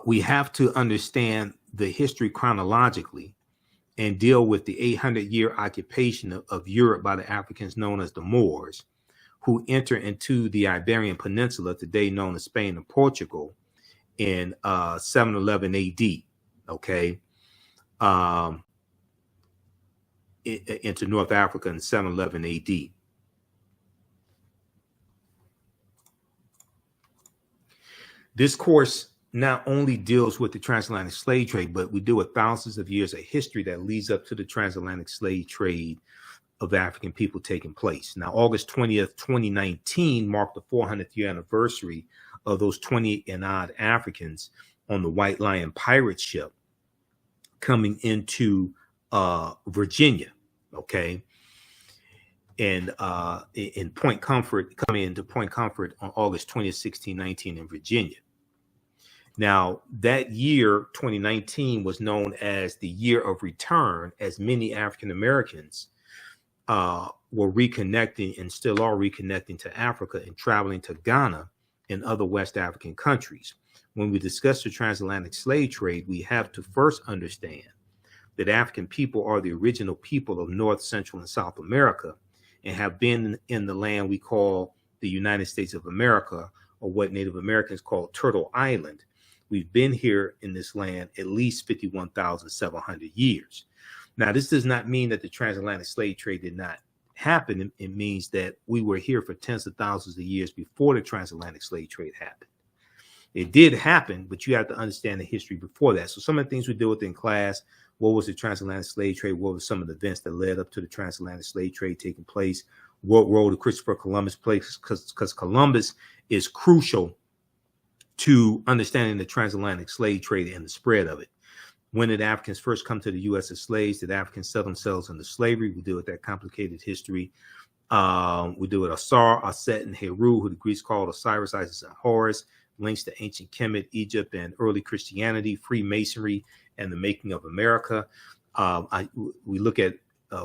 We have to understand the history chronologically and deal with the 800-year occupation of Europe by the Africans known as the Moors, who enter into the Iberian Peninsula, today known as Spain and Portugal, in 711 AD, okay, into North Africa in 711 AD. This course not only deals with the transatlantic slave trade, but we deal with thousands of years of history that leads up to the transatlantic slave trade of African people taking place. Now, August 20th, 2019 marked the 400th year anniversary of those 20 and odd Africans on the White Lion pirate ship coming into Virginia, okay? And in Point Comfort, coming into Point Comfort on August 20th, 1619 in Virginia. Now, that year, 2019, was known as the year of return, as many African Americans were reconnecting and still are reconnecting to Africa and traveling to Ghana and other West African countries. When we discuss the transatlantic slave trade, we have to first understand that African people are the original people of North, Central, and South America and have been in the land we call the United States of America, or what Native Americans call Turtle Island. We've been here in this land at least 51,700 years. Now, this does not mean that the transatlantic slave trade did not happen. It means that we were here for tens of thousands of years before the transatlantic slave trade happened. It did happen, but you have to understand the history before that. So some of the things we deal with in class, what was the transatlantic slave trade? What were some of the events that led up to the transatlantic slave trade taking place? What role did Christopher Columbus play? Because Columbus is crucial to understanding the transatlantic slave trade and the spread of it. When did Africans first come to the U.S. as slaves? Did Africans sell themselves into slavery? We deal with that complicated history. We deal with Asar, Aset, and Heru, who the Greeks called Osiris, Isis, and Horus, links to ancient Kemet, Egypt, and early Christianity, Freemasonry, and the making of America. We look at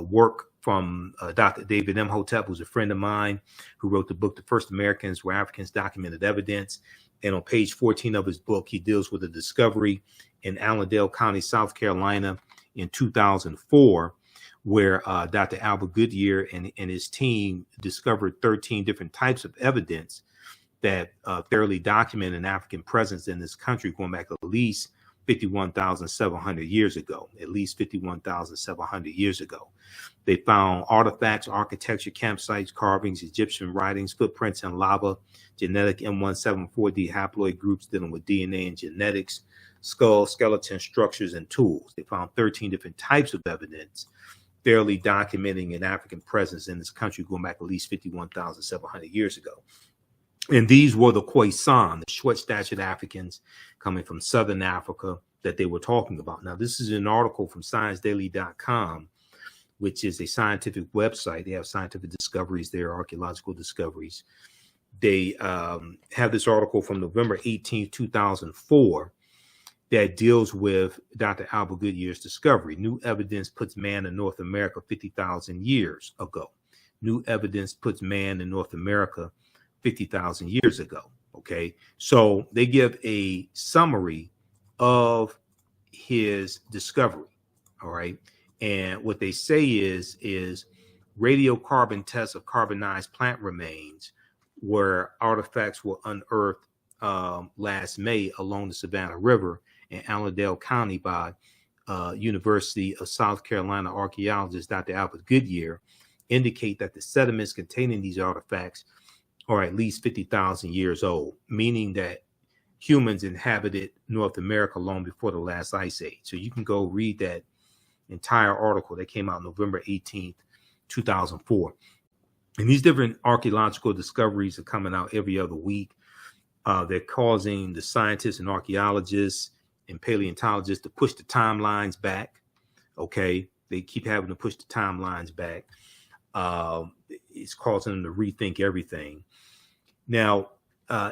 work from Dr. David Imhotep, who's a friend of mine, who wrote the book, The First Americans, where Africans documented evidence. And on page 14 of his book, he deals with a discovery in Allendale County, South Carolina in 2004, where Dr. Albert Goodyear and his team discovered 13 different types of evidence that thoroughly document an African presence in this country going back at least 51,700 years ago, at least 51,700 years ago. They found artifacts, architecture, campsites, carvings, Egyptian writings, footprints in lava, genetic M174D haploid groups dealing with DNA and genetics, skull, skeleton structures, and tools. They found 13 different types of evidence thoroughly documenting an African presence in this country going back at least 51,700 years ago. And these were the Khoisan, the short-statured Africans coming from Southern Africa that they were talking about. Now, this is an article from ScienceDaily.com, which is a scientific website. They have scientific discoveries there, archaeological discoveries. They have this article from November 18, 2004, that deals with Dr. Albert Goodyear's discovery. New evidence puts man in North America 50,000 years ago. New evidence puts man in North America 50,000 years ago. Okay, so they give a summary of his discovery. All right, and what they say is radiocarbon tests of carbonized plant remains, where artifacts were unearthed last May along the Savannah River in Allendale County by University of South Carolina archaeologist Dr. Albert Goodyear, indicate that the sediments containing these artifacts are at least 50,000 years old, meaning that humans inhabited North America long before the last ice age. So you can go read that entire article that came out November 18th, 2004. And these different archaeological discoveries are coming out every other week. They're causing the scientists and archaeologists and paleontologists to push the timelines back. Okay. They keep having to push the timelines back. It's causing them to rethink everything. Now,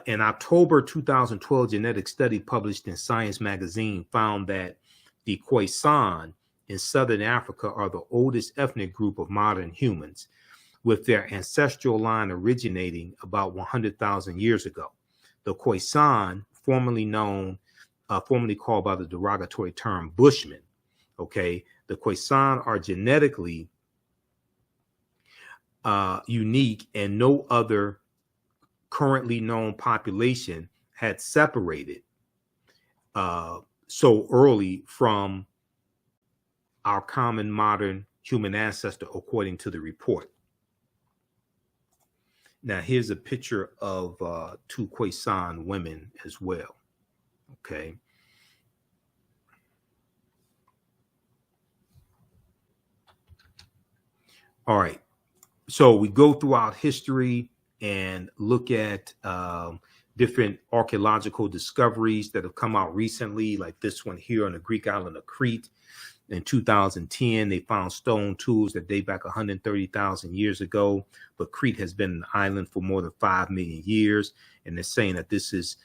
in October 2012, genetic study published in Science magazine found that the Khoisan in southern Africa are the oldest ethnic group of modern humans, with their ancestral line originating about 100,000 years ago. The Khoisan, formerly called by the derogatory term Bushmen, okay, the Khoisan are genetically unique, and no other currently known population had separated so early from our common modern human ancestor, according to the report. Now, here's a picture of two Khoisan women as well. Okay. All right. So we go throughout history and look at different archaeological discoveries that have come out recently, like this one here on the Greek island of Crete. In 2010, they found stone tools that date back 130,000 years ago, but Crete has been an island for more than 5 million years, and they're saying that this is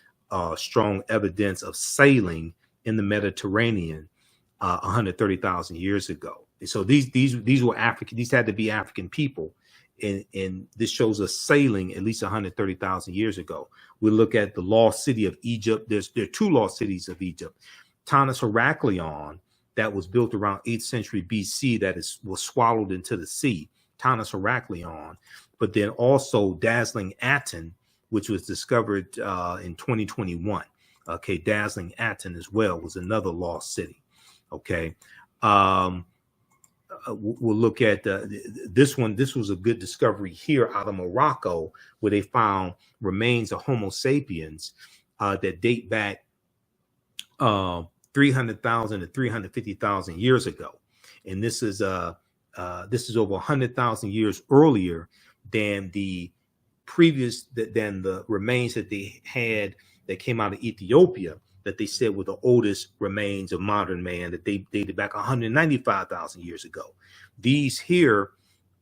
strong evidence of sailing in the Mediterranean 130,000 years ago. And so these were African; these had to be African people, and this shows us sailing at least 130,000 years ago. We look at the lost city of Egypt. There are two lost cities of Egypt: Tanis Heraklion, that was built around 8th century BC, was swallowed into the sea, Tanis Heraklion, but then also Dazzling Aten, which was discovered in 2021. Okay, Dazzling Aten as well was another lost city. Okay, we'll look at this one. This was a good discovery here out of Morocco, where they found remains of Homo sapiens that date back 300,000 to 350,000 years ago, and this is over 100,000 years earlier than the remains that they had that came out of Ethiopia, that they said were the oldest remains of modern man, that they dated back 195,000 years ago. These here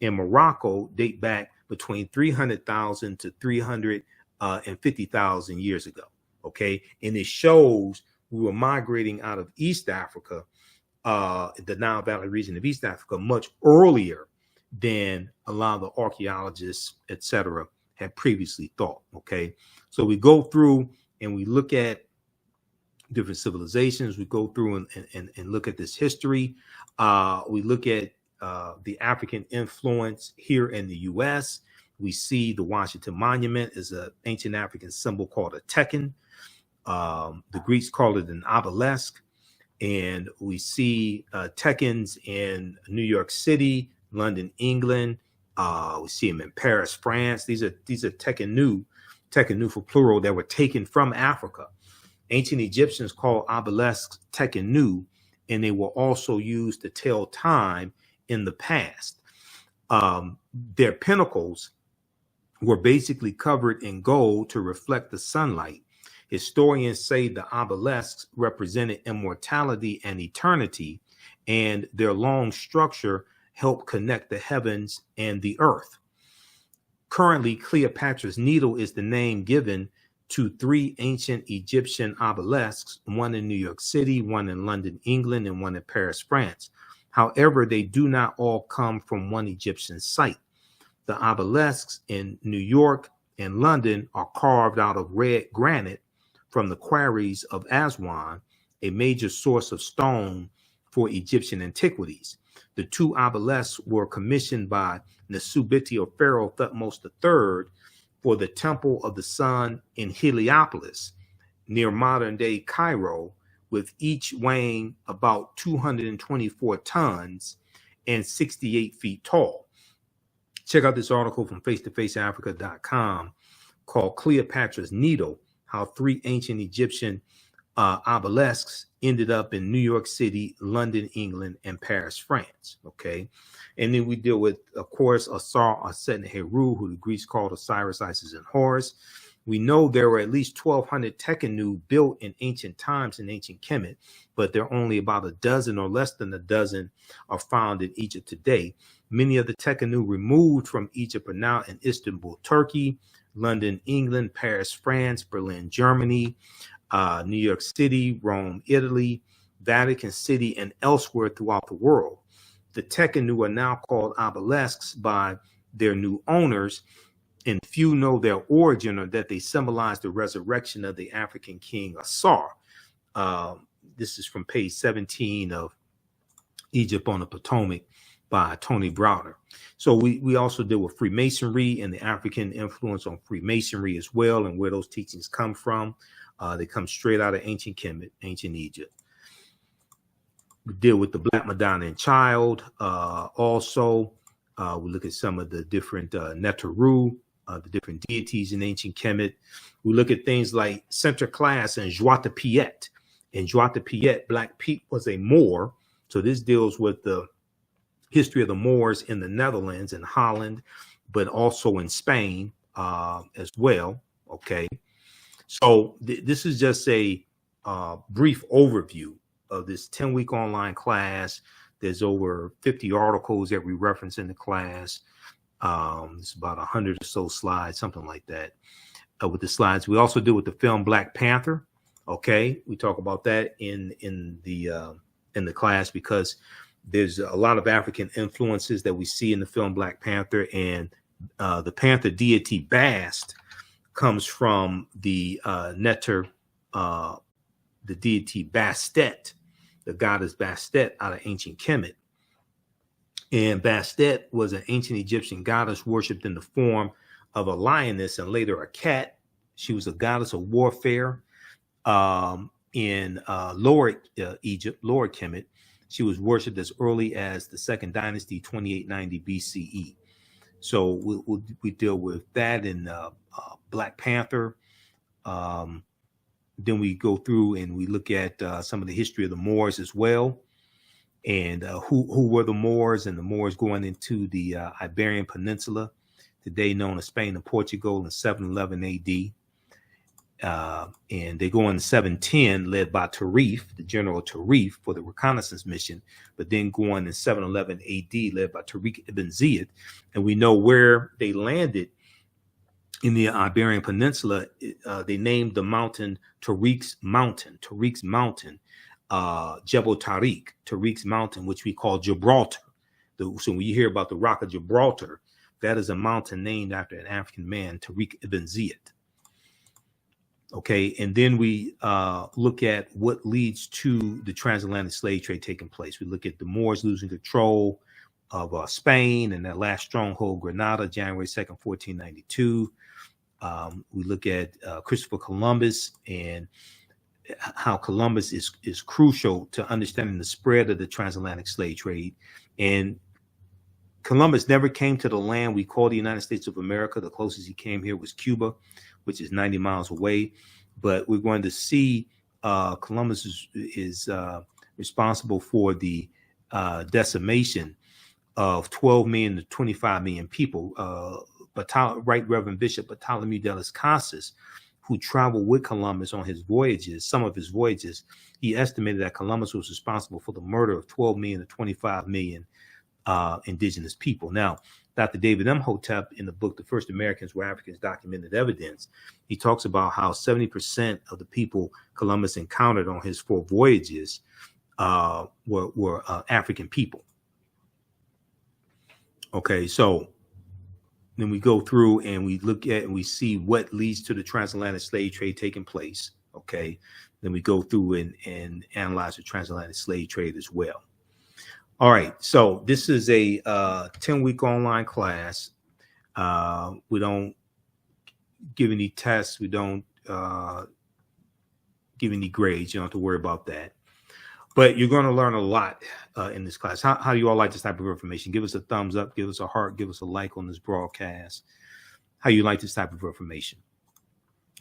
in Morocco date back between 300,000 to 350,000 years ago. Okay, and it shows we were migrating out of East Africa, the Nile Valley region of East Africa, much earlier than a lot of the archaeologists, etc., had previously thought. Okay, so we go through and we look at different civilizations. We go through and look at this history. We look at the African influence here in the U.S. We see the Washington Monument is an ancient African symbol called a tekken. The Greeks call it an obelisk, and we see tekens in New York City, London, England. We see them in Paris, France. These are tekenu for plural, that were taken from Africa. Ancient Egyptians called obelisks tekenu, and they were also used to tell time in the past. Their pinnacles were basically covered in gold to reflect the sunlight. Historians say the obelisks represented immortality and eternity, and their long structure helped connect the heavens and the earth. Currently, Cleopatra's Needle is the name given to 3 ancient Egyptian obelisks, one in New York City, one in London, England, and one in Paris, France. However, they do not all come from one Egyptian site. The obelisks in New York and London are carved out of red granite from the quarries of Aswan, a major source of stone for Egyptian antiquities. The 2 obelisks were commissioned by Nesubiti or Pharaoh Thutmose III for the Temple of the Sun in Heliopolis, near modern-day Cairo, with each weighing about 224 tons and 68 feet tall. Check out this article from face-to-faceafrica.com called Cleopatra's Needle, how 3 ancient Egyptian obelisks ended up in New York City, London, England, and Paris, France. Okay. And then we deal with, of course, Asar, Aset, and Heru, who the Greeks called Osiris, Isis, and Horus. We know there were at least 1,200 Tekenu built in ancient times in ancient Kemet, but there are only about a dozen or less than a dozen are found in Egypt today. Many of the Tekenu removed from Egypt are now in Istanbul, Turkey, London, England, Paris, France, Berlin, Germany, New York City, Rome, Italy, Vatican City, and elsewhere throughout the world. The Tekenu are now called obelisks by their new owners, and few know their origin or that they symbolize the resurrection of the African king Asar. This is from page 17 of Egypt on the Potomac by Tony Browder. So we also deal with Freemasonry and the African influence on Freemasonry as well, and where those teachings come from. They come straight out of ancient Kemet, ancient Egypt. We deal with the Black Madonna and Child. Also, we look at some of the different Neteru, the different deities in ancient Kemet. We look at things like Sinterklaas and Zwarte Piet. In Zwarte Piet, Black Piet was a Moor. So this deals with the history of the Moors in the Netherlands and Holland, but also in Spain as well. Okay. So this is just a brief overview of this 10-week online class. There's over 50 articles that we reference in the class. It's about 100 or so slides, something like that. With the slides, we also deal with the film Black Panther. Okay, we talk about that in the class because there's a lot of African influences that we see in the film Black Panther, and the Panther deity Bast comes from the Neter, the deity Bastet, the goddess Bastet out of ancient Kemet. And Bastet was an ancient Egyptian goddess worshipped in the form of a lioness and later a cat. She was a goddess of warfare in Lower Egypt, Lower Kemet. She was worshipped as early as the Second Dynasty, 2890 BCE. So we deal with that in Black Panther. Then we go through and we look at some of the history of the Moors as well, and who were the Moors, and the Moors going into the Iberian Peninsula, today known as Spain and Portugal, in 711 AD. And they go in 710, led by Tarif, the General Tarif, for the reconnaissance mission, but then go on in 711 AD, led by Tariq ibn Ziyad. And we know where they landed in the Iberian Peninsula. They named the mountain Tariq's Mountain, Jebel Tariq, Tariq's Mountain, which we call Gibraltar. So when you hear about the Rock of Gibraltar, that is a mountain named after an African man, Tariq ibn Ziyad. Okay, and then we look at what leads to the transatlantic slave trade taking place. We look at the Moors losing control of Spain and their last stronghold, Granada, January 2nd, 1492. We look at Christopher Columbus and how Columbus is crucial to understanding the spread of the transatlantic slave trade. And Columbus never came to the land we call the United States of America. The closest he came here was Cuba, which is 90 miles away. But we're going to see Columbus is responsible for the decimation of 12 million to 25 million people. Right Reverend Bishop Bartholomew de las Casas, who traveled with Columbus on his voyages, some of his voyages, he estimated that Columbus was responsible for the murder of 12 million to 25 million indigenous people. Now, Dr. David Imhotep, in the book, The First Americans Were Africans, Documented Evidence, he talks about how 70% of the people Columbus encountered on his 4 voyages were African people. Okay, so then we go through and we look at and we see what leads to the transatlantic slave trade taking place. Okay, then we go through and analyze the transatlantic slave trade as well. All right, so this is a 10-week online class. We don't give any tests. We don't give any grades. You don't have to worry about that. But you're going to learn a lot in this class. How do you all like this type of information? Give us a thumbs up. Give us a heart. Give us a like on this broadcast. How you like this type of information?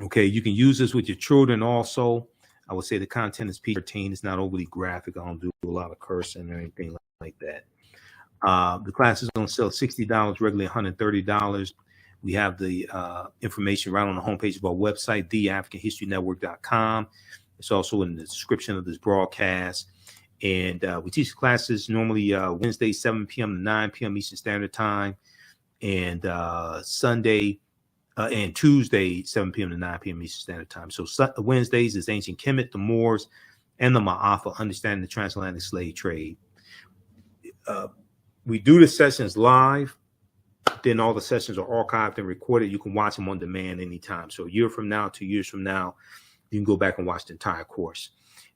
Okay, you can use this with your children also. I would say the content is PG-13. It's not overly graphic. I don't do a lot of cursing or anything like that. The class is on sale $60, regularly $130. We have the information right on the homepage of our website, theafricanhistorynetwork.com. It's also in the description of this broadcast. And we teach classes normally Wednesday, 7 p.m. to 9 p.m. Eastern Standard Time, and Sunday and Tuesday, 7 p.m. to 9 p.m. Eastern Standard Time. So Wednesdays is Ancient Kemet, the Moors, and the Ma'afa, Understanding the Transatlantic Slave Trade. We do the sessions live. Then all the sessions are archived and recorded. You can watch them on demand anytime. So a year from now, 2 years from now, you can go back and watch the entire course.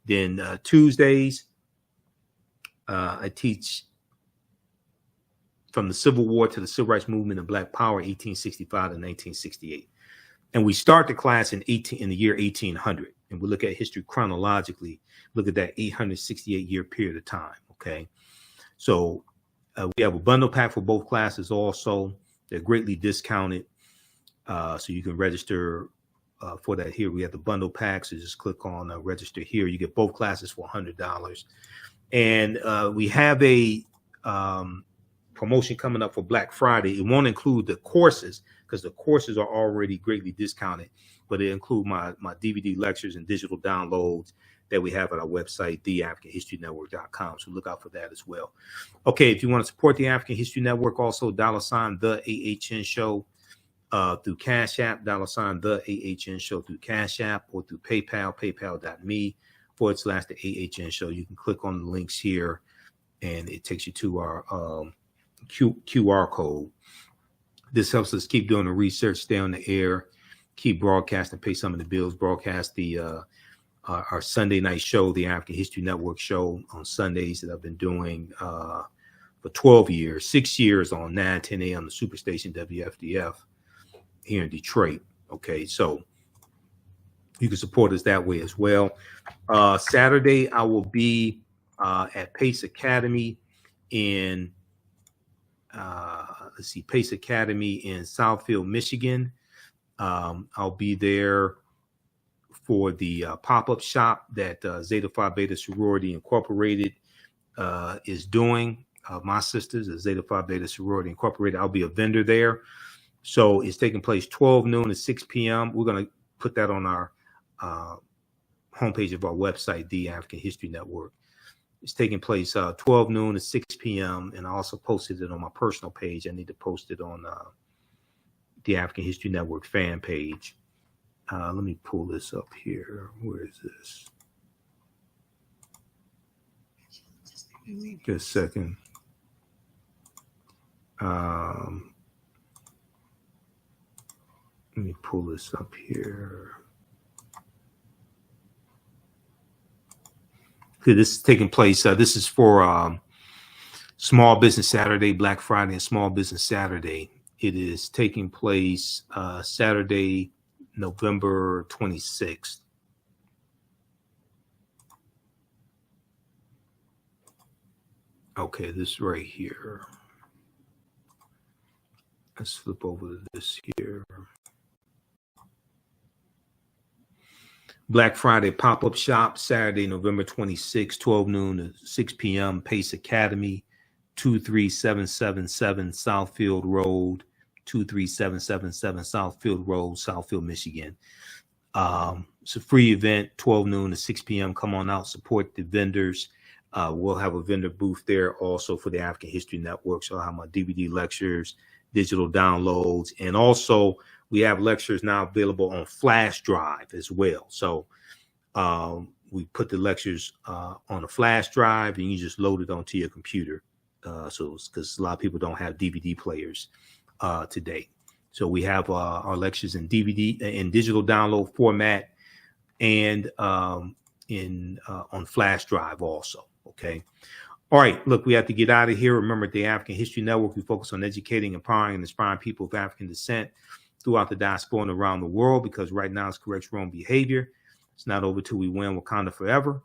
Then Tuesdays, I teach from the Civil War to the Civil Rights Movement and Black Power, 1865 to 1968. And we start the class in the year 1800. And we look at history chronologically, look at that 868-year period of time, okay? So we have a bundle pack for both classes also. They're greatly discounted, so you can register for that here. We have the bundle pack, so just click on register here. You get both classes for $100. And we have a promotion coming up for Black Friday. It won't include the courses because the courses are already greatly discounted, but it includes my DVD lectures and digital downloads that we have at our website, theafricanhistorynetwork.com. So look out for that as well. Okay, if you want to support the African History Network, also $ the AHN show through Cash App, $ the AHN show through Cash App, or through PayPal, paypal.me/the AHN show. You can click on the links here and it takes you to our QR code. This helps us keep doing the research, stay on the air, keep broadcasting, pay some of the bills, broadcast the our Sunday night show, the African History Network show on Sundays that I've been doing for 12 years, 6 years on 9-10 a.m. the Superstation WFDF here in Detroit. Okay, so you can support us that way as well. Saturday, I will be at Pace Academy in Pace Academy in Southfield, Michigan. I'll be there for the pop-up shop that Zeta Phi Beta Sorority Incorporated is doing. My sisters at Zeta Phi Beta Sorority Incorporated. I'll be a vendor there. So it's taking place 12 noon to 6 p.m. We're going to put that on our homepage of our website, The African History Network. It's taking place 12 noon to 6 p.m. And I also posted it on my personal page. I need to post it on the African History Network fan page. Let me pull this up here. Where is this? Just a second. Let me pull this up here. Okay, this is taking place. This is for Small Business Saturday, Black Friday, and Small Business Saturday. It is taking place Saturday, November 26th. Okay, this right here. Let's flip over to this here. Black Friday pop-up shop, Saturday, November 26th, 12 noon to 6 p.m. Pace Academy, 23777 Southfield Road, 23777 Southfield Road, Southfield, Michigan. It's a free event, 12 noon to 6 p.m. Come on out, support the vendors. We'll have a vendor booth there also for the African History Network. So I'll have my DVD lectures, digital downloads, and also we have lectures now available on flash drive as well. So we put the lectures on a flash drive and you just load it onto your computer. So because a lot of people don't have DVD players today. So we have our lectures in DVD in digital download format and on flash drive also. Okay. All right. Look, we have to get out of here. Remember, at the African History Network, we focus on educating, empowering, and inspiring people of African descent throughout the diaspora and around the world, because right now it's correct wrong behavior. It's not over till we win Wakanda forever.